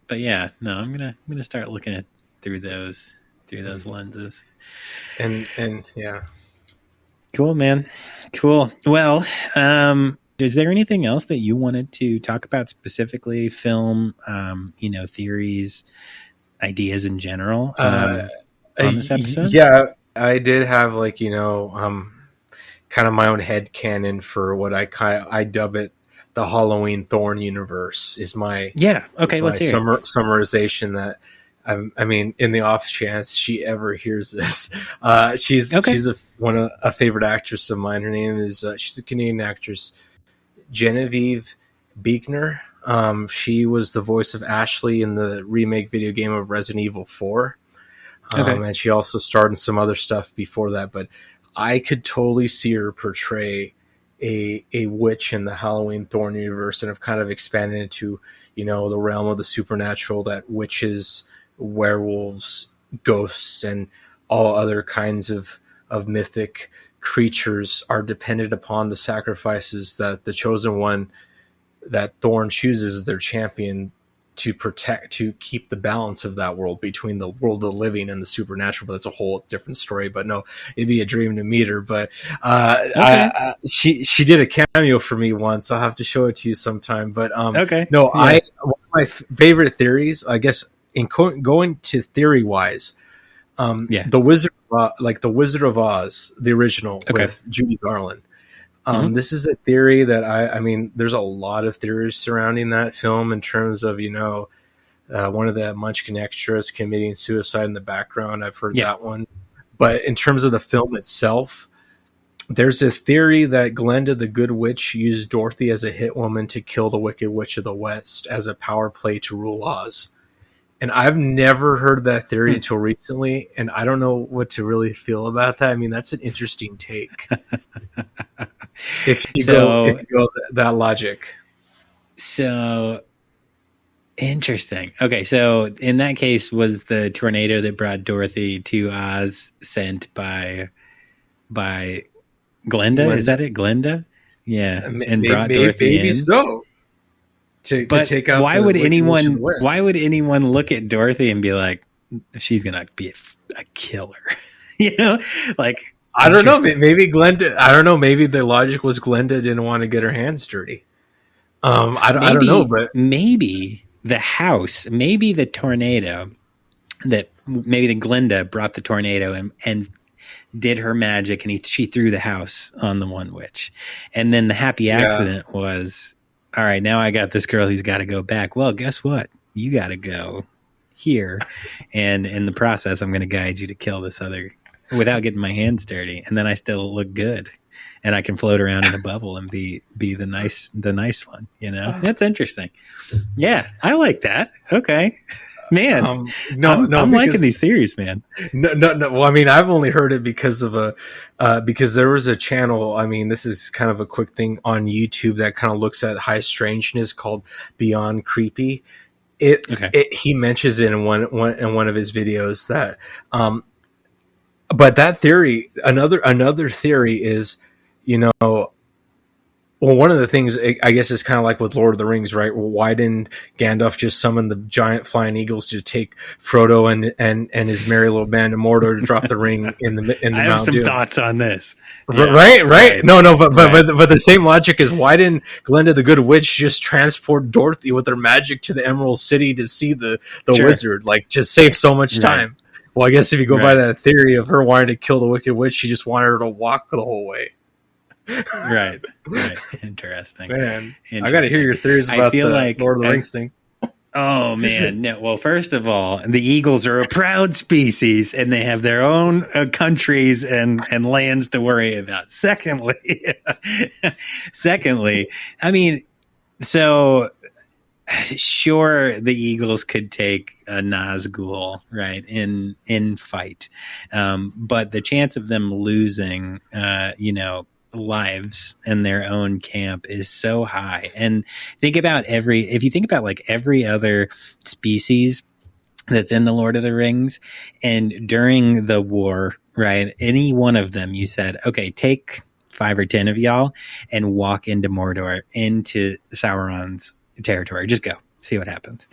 But yeah, no, I'm gonna start looking at through those lenses. And yeah, cool, man, cool. Well, is there anything else that you wanted to talk about specifically? Film, theories, ideas in general on this episode? Yeah, I did have kind of my own head canon for what I dub it the Halloween Thorn universe is my let's hear summarization that I mean, in the off chance she ever hears this, she's a favorite actress of mine. Her name is she's a Canadian actress, Genevieve Buechner. She was the voice of Ashley in the remake video game of Resident Evil 4. And she also starred in some other stuff before that, but I could totally see her portray a witch in the Halloween Thorn universe, and have kind of expanded into, the realm of the supernatural, that witches, werewolves, ghosts, and all other kinds of mythic creatures are dependent upon the sacrifices that the chosen one that Thorn chooses as their champion to keep the balance of that world between the world of the living and the supernatural. But that's a whole different story. But no, it'd be a dream to meet her. But she did a cameo for me once. I'll have to show it to you sometime. But one of my favorite theories, I guess, in going to theory wise, the Wizard of Oz, the original with Judy Garland. This is a theory that I mean, there's a lot of theories surrounding that film in terms of, one of the Munchkin extras committing suicide in the background. I've heard that one. But in terms of the film itself, there's a theory that Glenda the Good Witch used Dorothy as a hit woman to kill the Wicked Witch of the West as a power play to rule Oz. And I've never heard that theory until recently, and I don't know what to really feel about that. I mean, that's an interesting take. if you go that logic. So interesting. Okay, so in that case, was the tornado that brought Dorothy to Oz sent by Glenda? Is that it? Glenda? Yeah, and brought Dorothy in. So. To take out. Why would anyone look at Dorothy and be like, she's gonna be a killer? Like, I don't know. Maybe Glenda. I don't know. Maybe the logic was Glenda didn't want to get her hands dirty. I don't know, but maybe the house, maybe the tornado, maybe the Glenda brought the tornado and did her magic, and she threw the house on the one witch, and then the happy accident was. All right, now I got this girl who's got to go back. Well, guess what? You got to go here. And in the process, I'm going to guide you to kill this other without getting my hands dirty. And then I still look good. And I can float around in a bubble and be the nice one, That's interesting. Yeah, I like that. Okay. Man, I'm liking these theories, man. No. Well, I mean, I've only heard it because of because there was a channel. I mean, this is kind of a quick thing on YouTube that kind of looks at high strangeness called Beyond Creepy. He mentions it in one of his videos that, but that theory, another theory is, well, one of the things, I guess, is kind of like with Lord of the Rings, right? Well, why didn't Gandalf just summon the giant flying eagles to take Frodo and his merry little band of Mordor to drop the ring in the I have some thoughts on this. Right. No, but the same logic is, why didn't Glenda the Good Witch just transport Dorothy with her magic to the Emerald City to see the wizard? Like, just save so much time. Well, I guess if you go by that theory of her wanting to kill the Wicked Witch, she just wanted her to walk the whole way. Right. Interesting. Man, I got to hear your theories about the Lord of the Rings thing. Oh man, no. Well, first of all, the eagles are a proud species, and they have their own countries and lands to worry about. Secondly, I mean, so sure, the eagles could take a Nazgul, right, in fight, but the chance of them losing, lives in their own camp is so high. And if you think about like every other species that's in the Lord of the Rings, and during the war, right, any one of them, you said, okay, take 5 or 10 of y'all and walk into Mordor, into Sauron's territory. Just go. See what happens.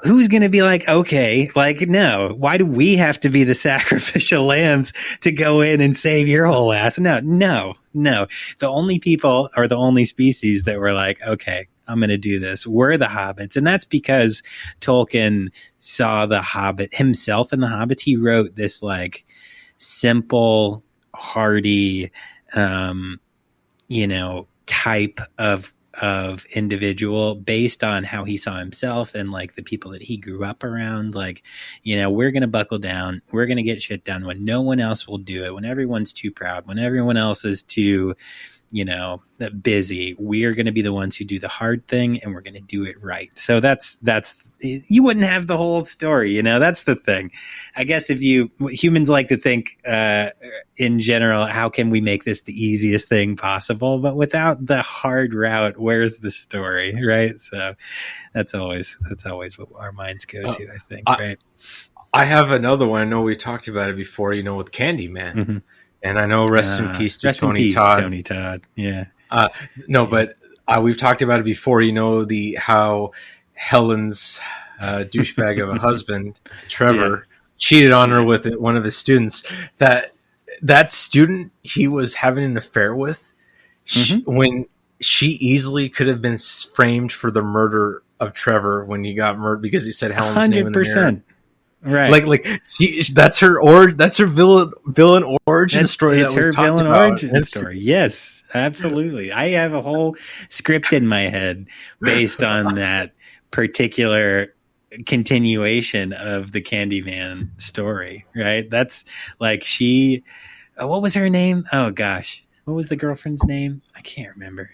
Who's going to be like, okay, like, no, why do we have to be the sacrificial lambs to go in and save your whole ass? No. The only people, or the only species that were like, okay, I'm going to do this, were the hobbits. And that's because Tolkien saw the Hobbit himself in the Hobbits. He wrote this like simple, hardy, type of individual based on how he saw himself and like the people that he grew up around. Like, we're going to buckle down. We're going to get shit done when no one else will do it, when everyone's too proud, when everyone else is too, busy. We are going to be the ones who do the hard thing, and we're going to do it right. So that's, you wouldn't have the whole story. That's the thing. I guess humans like to think, in general, how can we make this the easiest thing possible? But without the hard route, where's the story? Right. So that's always what our minds go to, I think. Right. I have another one. I know we talked about it before, with Candyman. Mm-hmm. And I know rest in peace to Tony Todd. Yeah. No, but we've talked about it before, how Helen's douchebag of a husband, Trevor, cheated on her with one of his students. That student he was having an affair with, when she easily could have been framed for the murder of Trevor when he got murdered because he said Helen's name in the mirror. Right. That's her villain origin story. It's her villain origin story. Yes, absolutely. I have a whole script in my head based on that particular continuation of the Candyman story. Right. That's like what was her name? Oh gosh. What was the girlfriend's name? I can't remember.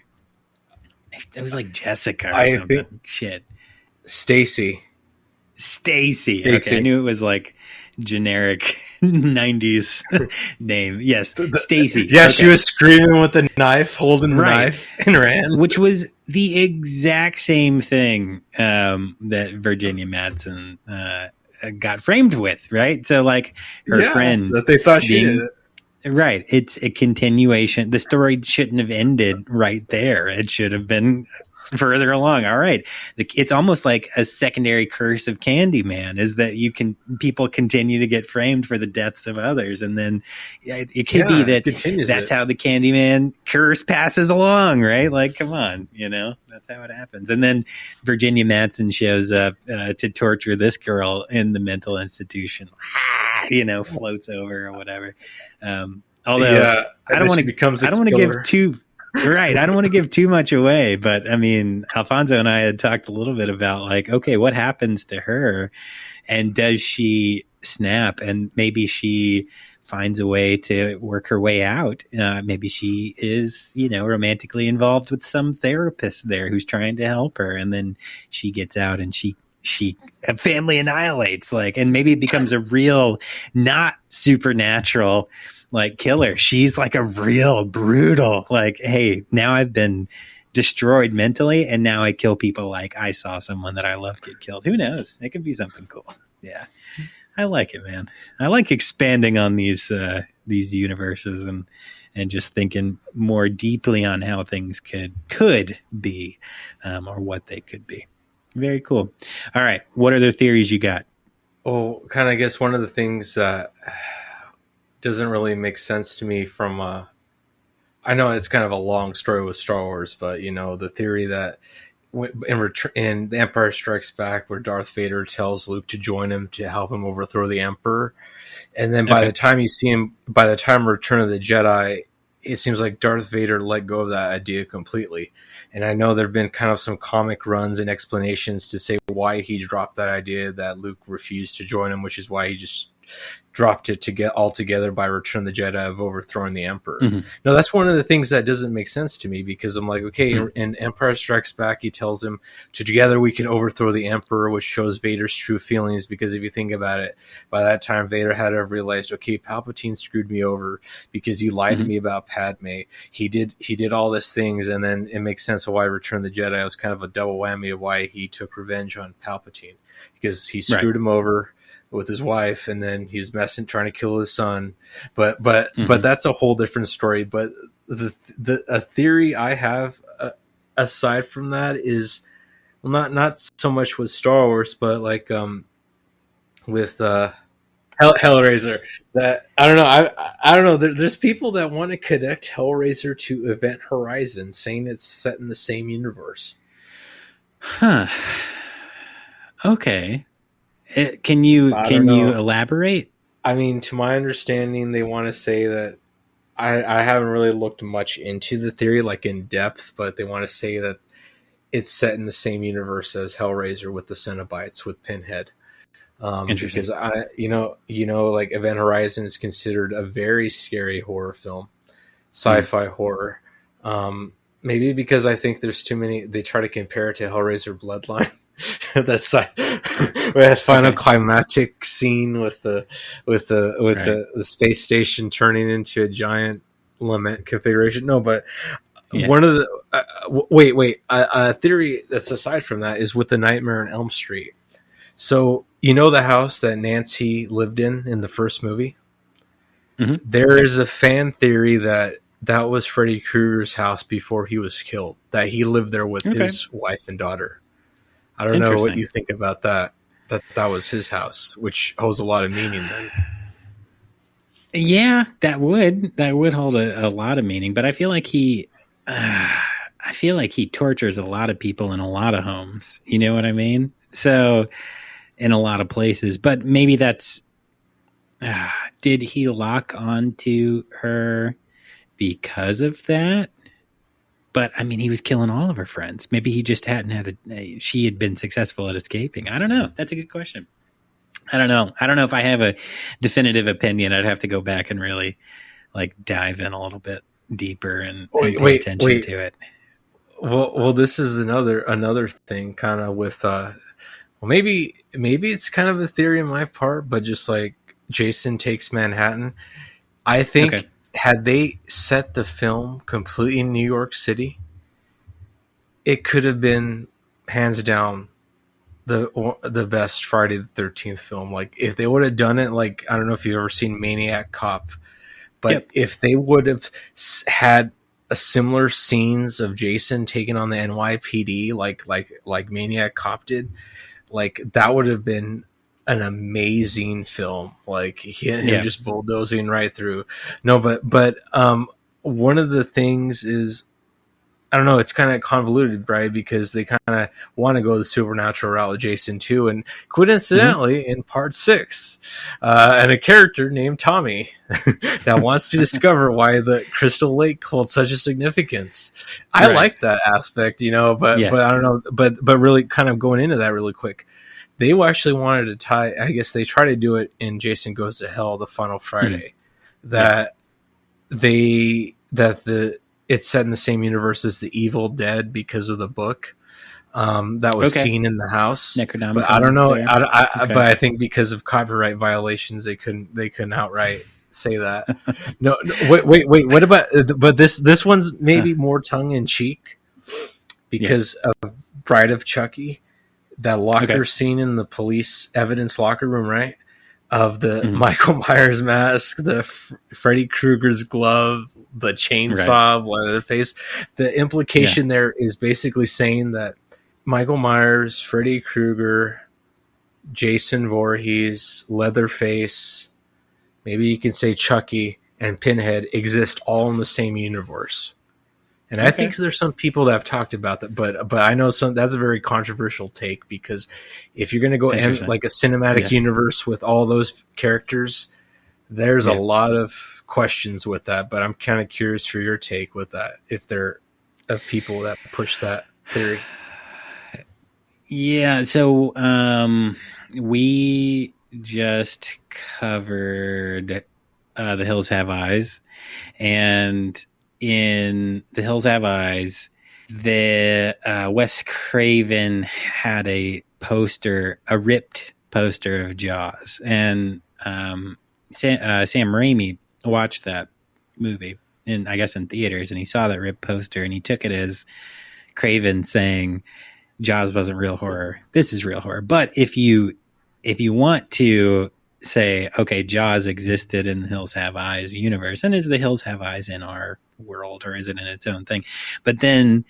It was like Jessica or something. Shit. Stacy. Okay, I knew it was like generic 90s name. Yes, Stacy. Yeah, okay. She was screaming with the knife, holding the knife, and ran. Which was the exact same thing that Virginia Madsen got framed with, right? So, like, her friend. That they thought she did it. Right. It's a continuation. The story shouldn't have ended right there. It should have been further along. All right. It's almost like a secondary curse of Candyman is that people continue to get framed for the deaths of others. And then it could be that that's how the Candyman curse passes along, right? Like, come on, that's how it happens. And then Virginia Madsen shows up to torture this girl in the mental institution, floats over or whatever. Although I don't want to give too right. I don't want to give too much away, but I mean, Alfonso and I had talked a little bit about like, okay, what happens to her and does she snap and maybe she finds a way to work her way out. Maybe she is, romantically involved with some therapist there who's trying to help her. And then she gets out and she family annihilates and maybe it becomes a real, not supernatural killer. She's like a real brutal, hey, now I've been destroyed mentally and now I kill people like I saw someone that I love get killed. Who knows? It could be something cool. Yeah. I like it, man. I like expanding on these universes and just thinking more deeply on how things could be, or what they could be. Very cool. All right. What other theories you got? Oh, kind of, I guess one of the things that doesn't really make sense to me from I know it's kind of a long story with Star Wars, but the theory that in The Empire Strikes Back, where Darth Vader tells Luke to join him to help him overthrow the Emperor, and then by the time you see him, by the time Return of the Jedi, it seems like Darth Vader let go of that idea completely. And I know there have been kind of some comic runs and explanations to say why he dropped that idea that Luke refused to join him, which is why he just dropped it to get all together by Return of the Jedi of overthrowing the Emperor. Mm-hmm. Now, that's one of the things that doesn't make sense to me because I'm like, okay, in Empire Strikes Back, he tells him together we can overthrow the Emperor, which shows Vader's true feelings. Because if you think about it, by that time, Vader had to have realized, okay, Palpatine screwed me over because he lied to me about Padme. He did all these things, and then it makes sense of why Return of the Jedi was kind of a double whammy of why he took revenge on Palpatine, because he screwed him over with his wife, and then he's trying to kill his son. But that's a whole different story. But a theory I have aside from that is, well, not so much with Star Wars, but with Hellraiser. That I don't know. I don't know. There's people that want to connect Hellraiser to Event Horizon, saying it's set in the same universe. Huh. Okay. Can you elaborate? I mean, to my understanding, they want to say that I haven't really looked much into the theory in depth, but they want to say that it's set in the same universe as Hellraiser with the Cenobites with Pinhead. Because Event Horizon is considered a very scary horror film, sci-fi horror. Maybe because I think there's too many. They try to compare it to Hellraiser Bloodline. That's that final climactic scene with the space station turning into a giant lament configuration. No, but one of the a theory that's aside from that is with the Nightmare on Elm Street. So the house that Nancy lived in the first movie. Mm-hmm. There is a fan theory that was Freddy Krueger's house before he was killed. That he lived there with his wife and daughter. I don't know what Interesting. you think about that. That was his house, which holds a lot of meaning then. Yeah, that would hold a lot of meaning, but I feel like he tortures a lot of people in a lot of homes. You know what I mean? So in a lot of places, but maybe that's did he lock onto her because of that? But I mean, he was killing all of her friends. Maybe he just hadn't had she had been successful at escaping. I don't know. That's a good question. I don't know. I don't know if I have a definitive opinion. I'd have to go back and really like dive in a little bit deeper and pay attention to it. Well, this is another thing, kind of with maybe it's kind of a theory on my part, but just like Jason Takes Manhattan, I think had they set the film completely in New York City, it could have been hands down the best Friday the 13th film. Like if they would have done it, like I don't know if you've ever seen Maniac Cop, but if they would have had a similar scenes of Jason taking on the NYPD, like Maniac Cop did, like that would have been an amazing film. Like him just bulldozing right through. No, but one of the things is, I don't know, it's kind of convoluted, right? Because they kind of want to go the supernatural route with Jason 2. And coincidentally, in part 6, and a character named Tommy that wants to discover why the Crystal Lake holds such a significance. I like that aspect, you know, but I don't know. But really kind of going into that really quick, they actually wanted to tie, I guess they try to do it in Jason Goes to Hell, the final Friday, it's set in the same universe as the Evil Dead because of the book that was seen in the house. But I don't know. But I think because of copyright violations, they couldn't outright say that. No, wait. What about? But this one's maybe more tongue in cheek because of Bride of Chucky, that locker scene in the police evidence locker room, right? Of the Michael Myers mask, the Freddy Krueger's glove, the chainsaw, Leatherface. The implication there is basically saying that Michael Myers, Freddy Krueger, Jason Voorhees, Leatherface, maybe you can say Chucky, and Pinhead exist all in the same universe. And I think there's some people that have talked about that, but I know that's a very controversial take, because if you're going to go like a cinematic universe with all those characters, there's a lot of questions with that. But I'm kind of curious for your take with that, if there are people that push that theory. Yeah, so we just covered The Hills Have Eyes, and in The Hills Have Eyes, the Wes Craven had a ripped poster of Jaws, and Sam Raimi watched that movie I guess in theaters, and he saw that ripped poster, and he took it as Craven saying Jaws wasn't real horror. This is real horror. But if you want to say, okay, Jaws existed in the Hills Have Eyes universe, and is the Hills Have Eyes in our world, or is it in its own thing? But then,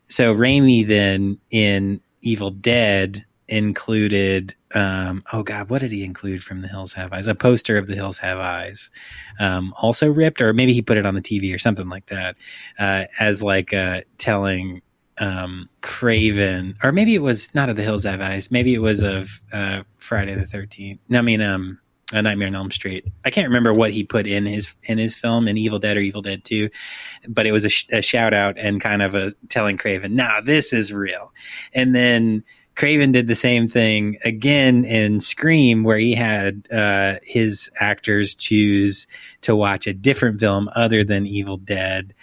so Raimi then in Evil Dead included, what did he include from the Hills Have Eyes? A poster of the Hills Have Eyes, also ripped, or maybe he put it on the TV or something like that, as like telling Craven, or maybe it was not of the Hills Have Eyes, maybe it was of Friday the 13th. No, I mean A Nightmare on Elm Street. I can't remember what he put in his film in Evil Dead or Evil Dead 2, but it was a shout out and kind of a telling Craven, nah, this is real. And then Craven did the same thing again in Scream, where he had his actors choose to watch a different film other than Evil Dead,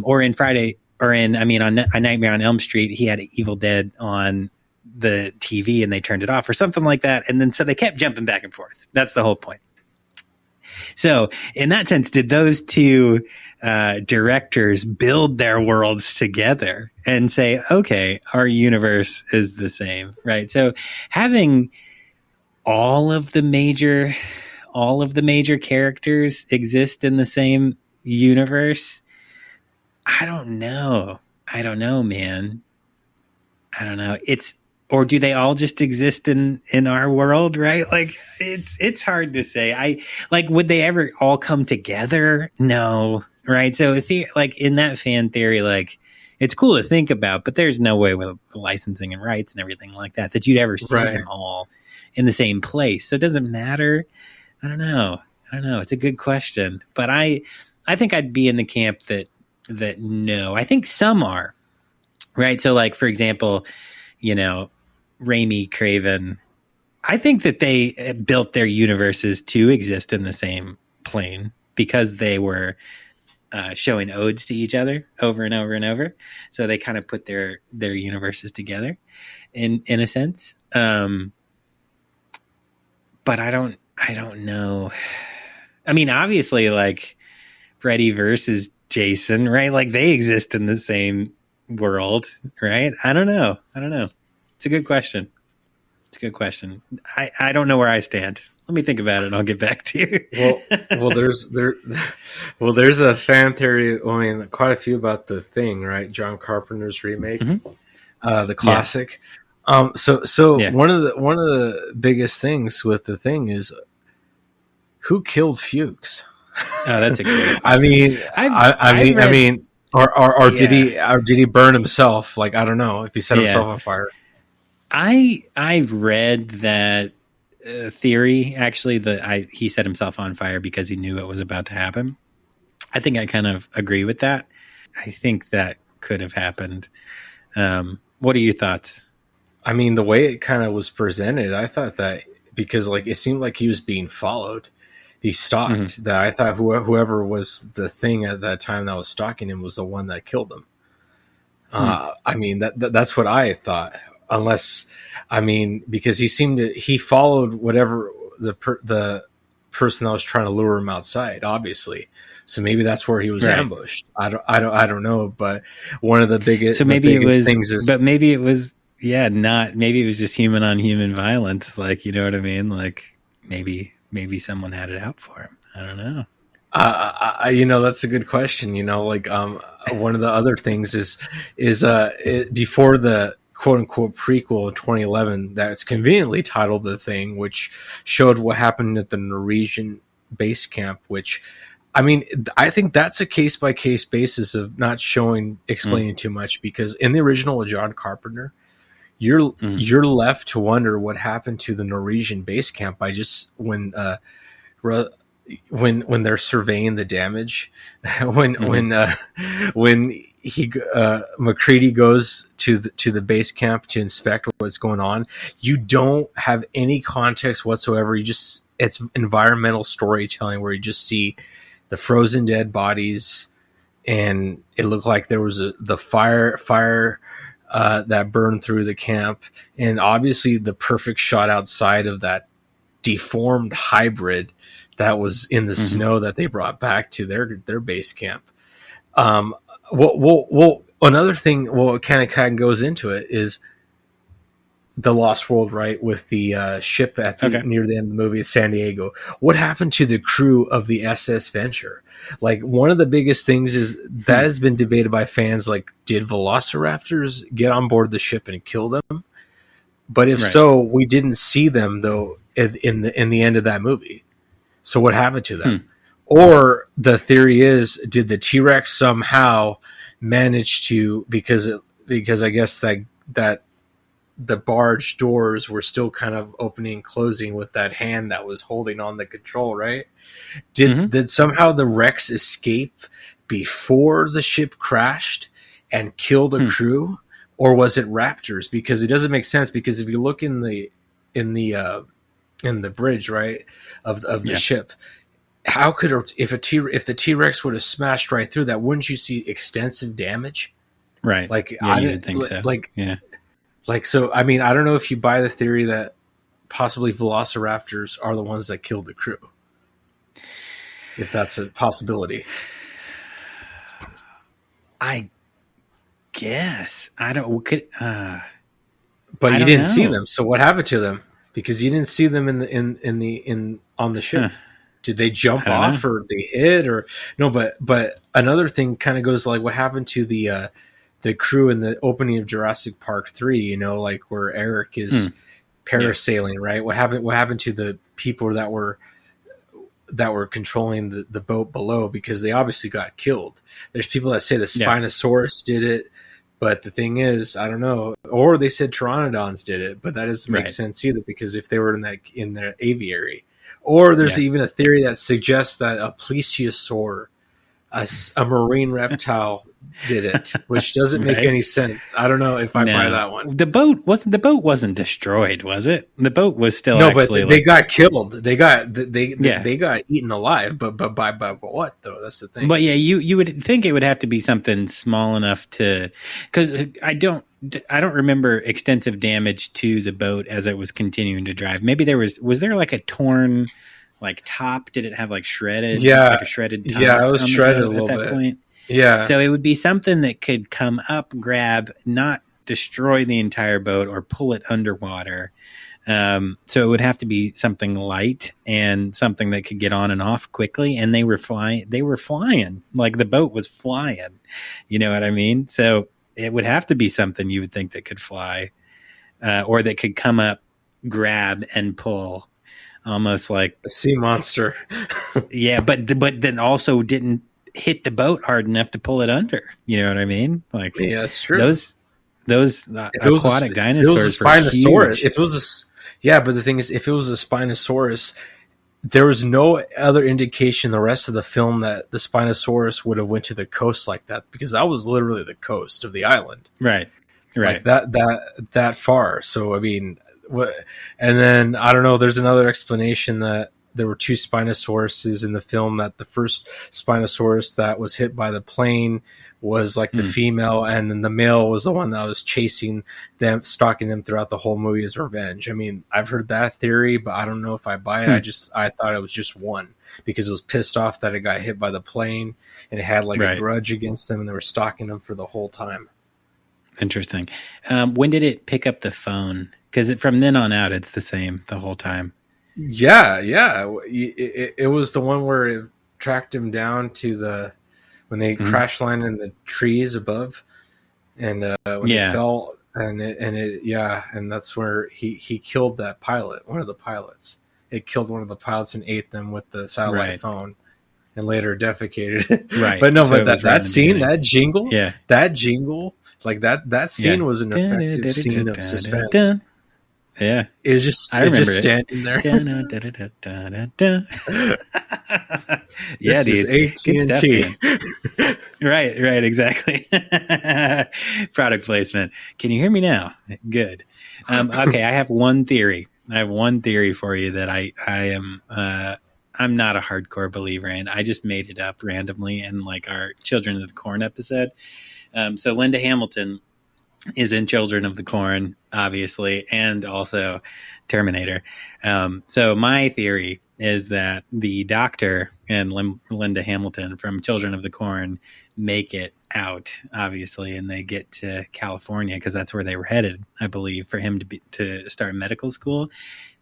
or in Friday. Or on A Nightmare on Elm Street, he had Evil Dead on the TV and they turned it off or something like that. And then so they kept jumping back and forth. That's the whole point. So in that sense, did those two directors build their worlds together and say, okay, our universe is the same, right? So having all of the major characters exist in the same universe, I don't know, man. I don't know. or do they all just exist in our world, right? Like it's hard to say. Would they ever all come together? No, right? So like in that fan theory, like it's cool to think about, but there's no way with licensing and rights and everything like that you'd ever see them all in the same place. So it doesn't matter. I don't know. It's a good question, but I think I'd be in the camp that no. I think some are, right? So like, for example, Raimi, Craven, I think that they built their universes to exist in the same plane because they were showing odes to each other over and over and over. So they kind of put their universes together in a sense. But I don't know. I mean, obviously, like Freddy versus Jason, right? Like they exist in the same world, right? I don't know. It's a good question. I don't know where I stand. Let me think about it and I'll get back to you. There's a fan theory. I mean, quite a few about The Thing, right? John Carpenter's remake, the classic. Yeah. One of the biggest things with The Thing is who killed Fuchs. Oh, that's a great question. I mean, did he burn himself? Like, I don't know if he set himself on fire. I've read that theory. Actually, he set himself on fire because he knew it was about to happen. I think I kind of agree with that. I think that could have happened. What are your thoughts? I mean, the way it kind of was presented, I thought that because like it seemed like he was being followed. He stalked. That I thought whoever was the thing at that time that was stalking him was the one that killed him. I mean, that's what I thought. Unless, I mean, because he followed whatever the person that was trying to lure him outside, obviously. So maybe that's where he was ambushed. I don't know. But one of the biggest, maybe it was things is, but maybe it was, maybe it was just human on human violence. Like, you know what I mean? Like maybe someone had it out for him. I don't know. That's a good question. One of the other things is before the quote unquote prequel in 2011 that's conveniently titled The Thing, which showed what happened at the Norwegian base camp, which I mean, I think that's a case by case basis of not explaining too much, because in the original John Carpenter, you're left to wonder what happened to the Norwegian base camp by just when they're surveying the damage, when McCready goes to the base camp to inspect what's going on, you don't have any context whatsoever. it's environmental storytelling where you just see the frozen dead bodies, and it looked like there was the fire that burned through the camp, and obviously the perfect shot outside of that deformed hybrid that was in the snow that they brought back to their base camp. Another thing, it kind of goes into it is the Lost World, right? With the ship near the end of the movie, San Diego. What happened to the crew of the SS Venture? Like, one of the biggest things is that has been debated by fans. Like, did velociraptors get on board the ship and kill them? But if so, we didn't see them though in the end of that movie. So what happened to them? Or the theory is, did the T-Rex somehow manage to, because I guess that the barge doors were still kind of opening and closing with that hand that was holding on the control, right? Did somehow the Rex escape before the ship crashed and kill the crew? Or was it raptors? Because it doesn't make sense, because if you look in the bridge, right, of the ship, how could if the T-Rex would have smashed right through that, wouldn't you see extensive damage? Right. Like, you would think so. So I mean, I don't know if you buy the theory that possibly velociraptors are the ones that killed the crew. If that's a possibility. I guess. I don't but you didn't see them. So what happened to them? Because you didn't see them on the ship. Did they jump off or they hit or no? But another thing kind of goes like, what happened to the the crew in the opening of Jurassic Park 3, you know, like where Eric is parasailing, right? What happened to the people that were controlling the boat below, because they obviously got killed. There's people that say the Spinosaurus did it, but the thing is, I don't know. Or they said Pteranodons did it, but that doesn't make sense either, because if they were in their aviary. Or there's even a theory that suggests that a plesiosaur, a marine reptile, did it, which doesn't make any sense. I don't know if I buy that one. The boat wasn't destroyed, was it? The boat was still actually. But they got killed. They got eaten alive. But by what though? That's the thing. But yeah, you would think it would have to be something small enough to, because I don't remember extensive damage to the boat as it was continuing to drive. Maybe was there like a torn like top? Did it have like shredded? Yeah, like a shredded top. Yeah, it was shredded a little at that bit. Point. Yeah. So it would be something that could come up, grab, not destroy the entire boat or pull it underwater. So it would have to be something light and something that could get on and off quickly. And they were flying. Like the boat was flying. You know what I mean? So it would have to be something you would think that could fly, or that could come up, grab, and pull, almost like a sea monster. Yeah, but then also didn't hit the boat hard enough to pull it under. You know what I mean? Like, yeah, that's true. Those aquatic dinosaurs were huge. If it was but the thing is, if it was a Spinosaurus, there was no other indication the rest of the film that the Spinosaurus would have went to the coast like that, because that was literally the coast of the island. Right. Like that far. So I mean, and then I don't know. There's another explanation that there were two Spinosauruses in the film, that the first Spinosaurus that was hit by the plane was like the female, and then the male was the one that was chasing them, stalking them throughout the whole movie as revenge. I mean, I've heard that theory, but I don't know if I buy it. I thought it was just one, because it was pissed off that it got hit by the plane, and it had like a grudge against them, and they were stalking them for the whole time. Interesting. When did it pick up the phone? Because from then on out, it's the same the whole time. Yeah. It was the one where it tracked him down to when they crash landed in the trees above, and when he fell, and that's where he killed that pilot, one of the pilots. It killed one of the pilots and ate them with the satellite phone, and later defecated. Right. But no, so but that scene, that jingle, like that scene was an effective scene of suspense. Yeah, it was just, I remember standing there. Yeah, this is AT&T. Right, exactly. Product placement. Can you hear me now? Good. Okay, I have one theory. For you that I am. I'm not a hardcore believer in. I just made it up randomly in like our Children of the Corn episode. So Linda Hamilton is in Children of the Corn, obviously, and also Terminator. So my theory is that the doctor and Linda Hamilton from Children of the Corn make it out, obviously, and they get to California because that's where they were headed, I believe, for him to start medical school.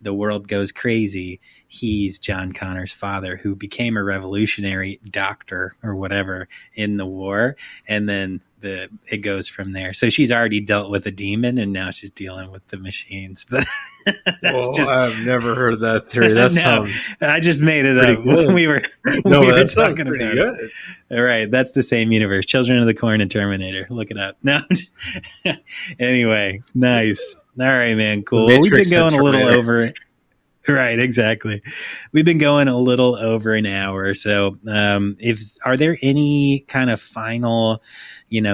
The world goes crazy. He's John Connor's father, who became a revolutionary doctor or whatever in the war, and then it goes from there. So she's already dealt with a demon, and now she's dealing with the machines. But I've never heard that theory. That sounds I just made it up when we were talking about it. All right, that's the same universe. Children of the Corn and Terminator. Look it up. No. Anyway, nice. All right, man. Cool. We've been going a little over. Right, exactly. We've been going a little over an hour. So, are there any kind of final,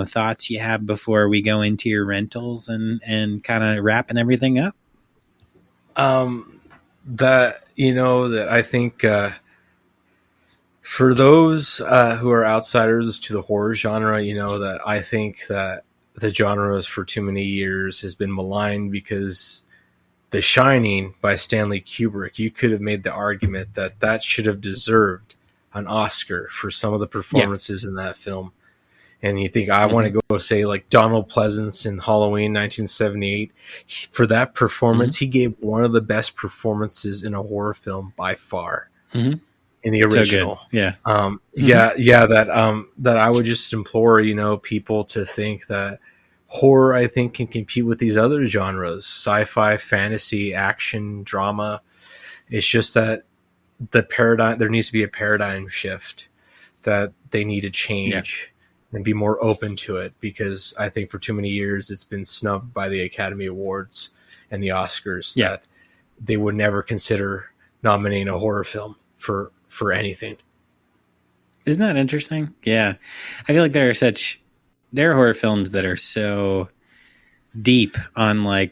thoughts you have before we go into your rentals and kind of wrapping everything up? That I think for those who are outsiders to the horror genre, that I think that the genre for too many years has been maligned, because The Shining by Stanley Kubrick, you could have made the argument that should have deserved an Oscar for some of the performances in that film. And you think, I want to go say like Donald Pleasance in Halloween 1978. For that performance, he gave one of the best performances in a horror film by far. in the So good. original. Yeah. That I would just implore, people to think that horror, I think, can compete with these other genres, sci-fi, fantasy, action, drama. It's just that there needs to be a paradigm shift, that they need to change and be more open to it, because I think for too many years it's been snubbed by the Academy Awards and the Oscars that they would never consider nominating a horror film for anything. Isn't that interesting? Yeah. I feel like there are horror films that are so deep on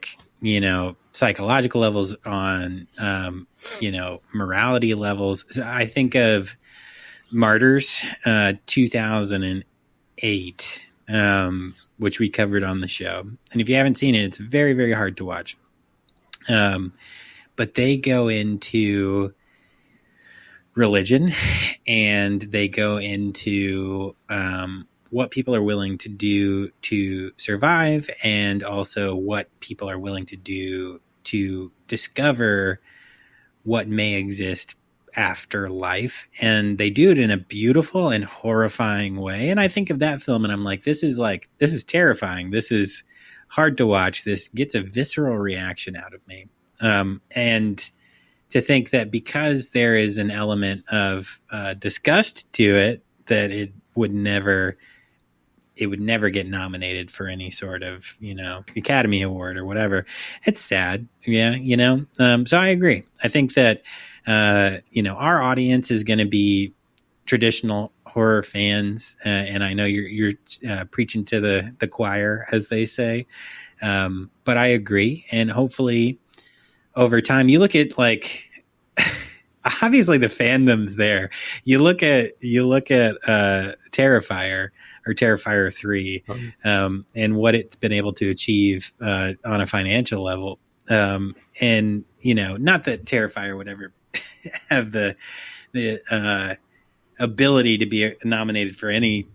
psychological levels, on, morality levels. I think of Martyrs, 2008, which we covered on the show. And if you haven't seen it, it's very, very hard to watch. But they go into religion, and they go into what people are willing to do to survive, and also what people are willing to do to discover what may exist after life. And they do it in a beautiful and horrifying way. And I think of that film and I'm like, this is terrifying. This is hard to watch. This gets a visceral reaction out of me. And to think that because there is an element of disgust to it, that it would never get nominated for any sort of, Academy Award or whatever. It's sad. Yeah. So I agree. I think that, our audience is going to be traditional horror fans. And I know you're preaching to the choir, as they say. But I agree. And hopefully over time, you look at obviously the fandom's there. You look at Terrifier or Terrifier 3, and what it's been able to achieve on a financial level. And not that Terrifier would ever have the ability to be nominated for any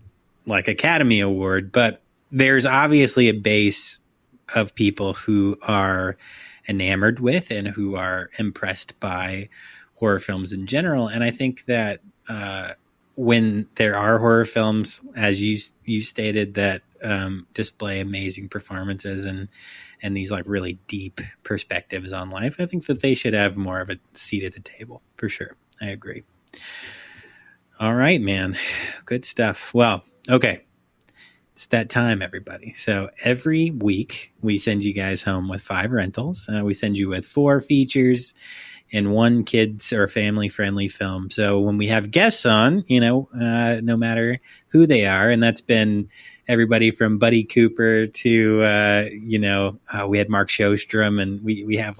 Academy Award, but there's obviously a base of people who are enamored with and who are impressed by horror films in general. And I think that when there are horror films, as you stated, that display amazing performances and these really deep perspectives on life, I think that they should have more of a seat at the table, for sure. I agree. All right, man. Good stuff. Well, okay. It's that time, everybody. So every week we send you guys home with 5 rentals. We send you with 4 features and 1 kids or family friendly film. So when we have guests on, no matter who they are, and that's been everybody from Buddy Cooper to, we had Mark Sjostrom, and we have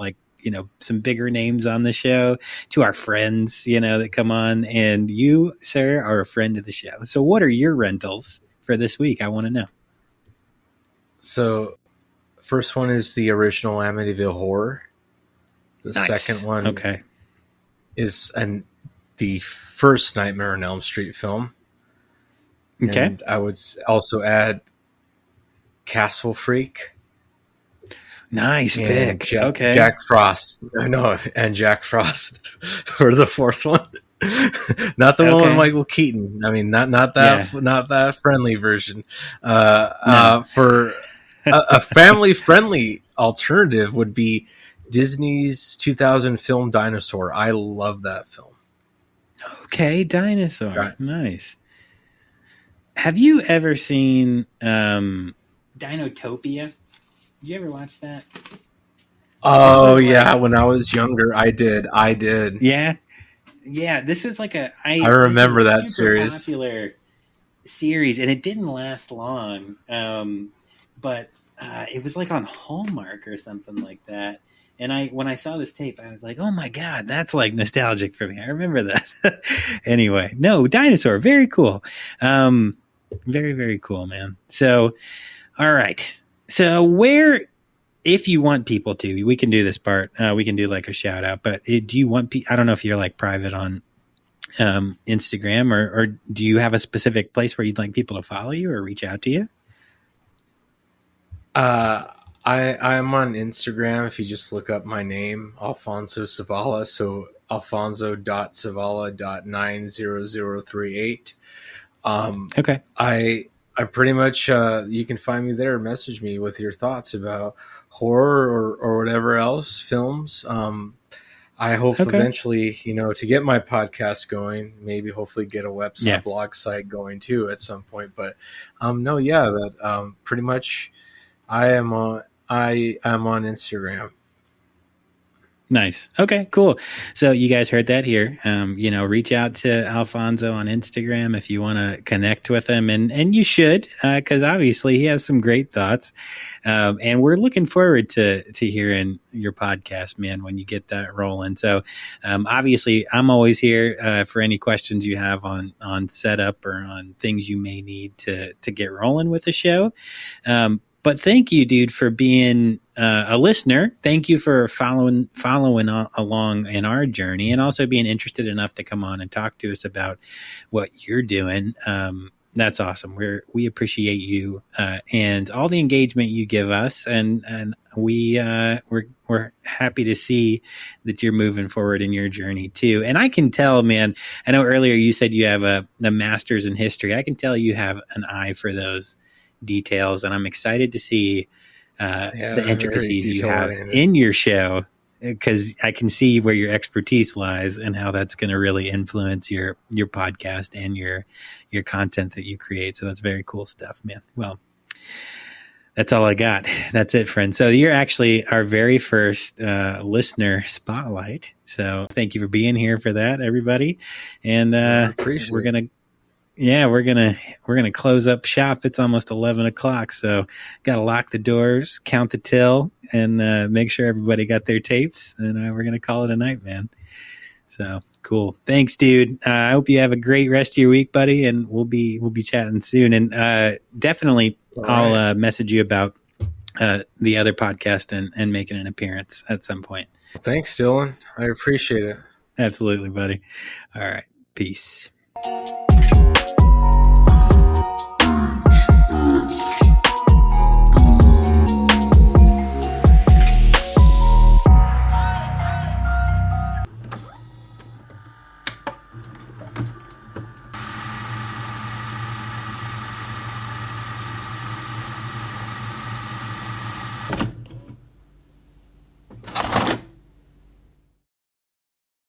some bigger names on the show, to our friends, that come on. And you, sir, are a friend of the show. So what are your rentals for this week? I want to know. So first one is the original Amityville Horror. The second one is the first Nightmare on Elm Street film. Okay. And I would also add Castle Freak. Nice pick. Jack Frost. No, and Jack Frost for the fourth one. Not the one with Michael Keaton. I mean, not that friendly version. For a family friendly alternative would be Disney's 2000 film Dinosaur. I love that film. Okay, Dinosaur. Right. Nice. Have you ever seen Dinotopia? Did you ever watch that? Oh, yeah. When I was younger, I did. Yeah. Yeah, this was I remember that series. Popular series, and it didn't last long. But it was on Hallmark or something like that. And when I saw this tape, I was like, "Oh my god, that's nostalgic for me." I remember that. Anyway, no, Dinosaur, very cool. Very, very cool, man. So, all right. So if you want people to, we can do this part. We can do a shout out. But do you want? I don't know if you're private on Instagram, or do you have a specific place where you'd like people to follow you or reach out to you? I'm on Instagram. If you just look up my name, Alfonso Zavala. So alfonso.zavala.90038. Okay. I pretty much, you can find me there. Message me with your thoughts about horror or whatever else, films. I hope Okay. eventually, to get my podcast going, maybe hopefully get a website, Yeah. blog site going too at some point. But no, yeah, that pretty much I am on Instagram. Nice. Okay, cool. So you guys heard that here. Reach out to Alfonso on Instagram if you want to connect with him, and you should, because obviously he has some great thoughts. And we're looking forward to hearing your podcast, man, when you get that rolling. So obviously I'm always here for any questions you have on setup or on things you may need to get rolling with the show. But thank you, dude, for being a listener. Thank you for following along in our journey, and also being interested enough to come on and talk to us about what you're doing. That's awesome. We appreciate you and all the engagement you give us, and we're happy to see that you're moving forward in your journey too. And I can tell, man. I know earlier you said you have a master's in history. I can tell you have an eye for those details, and I'm excited to see the intricacies you have in your show, because I can see where your expertise lies and how that's going to really influence your podcast and your content that you create. So that's very cool stuff, man. Well, that's all I got. That's it, friend. So you're actually our very first listener spotlight. So thank you for being here for that, everybody. And we're gonna close up shop. It's almost 11 o'clock, so got to lock the doors, count the till, and make sure everybody got their tapes. And we're gonna call it a night, man. So cool. Thanks, dude. I hope you have a great rest of your week, buddy. And we'll be chatting soon. And definitely, I'll message you about the other podcast and making an appearance at some point. Thanks, Dylan. I appreciate it. Absolutely, buddy. All right. Peace.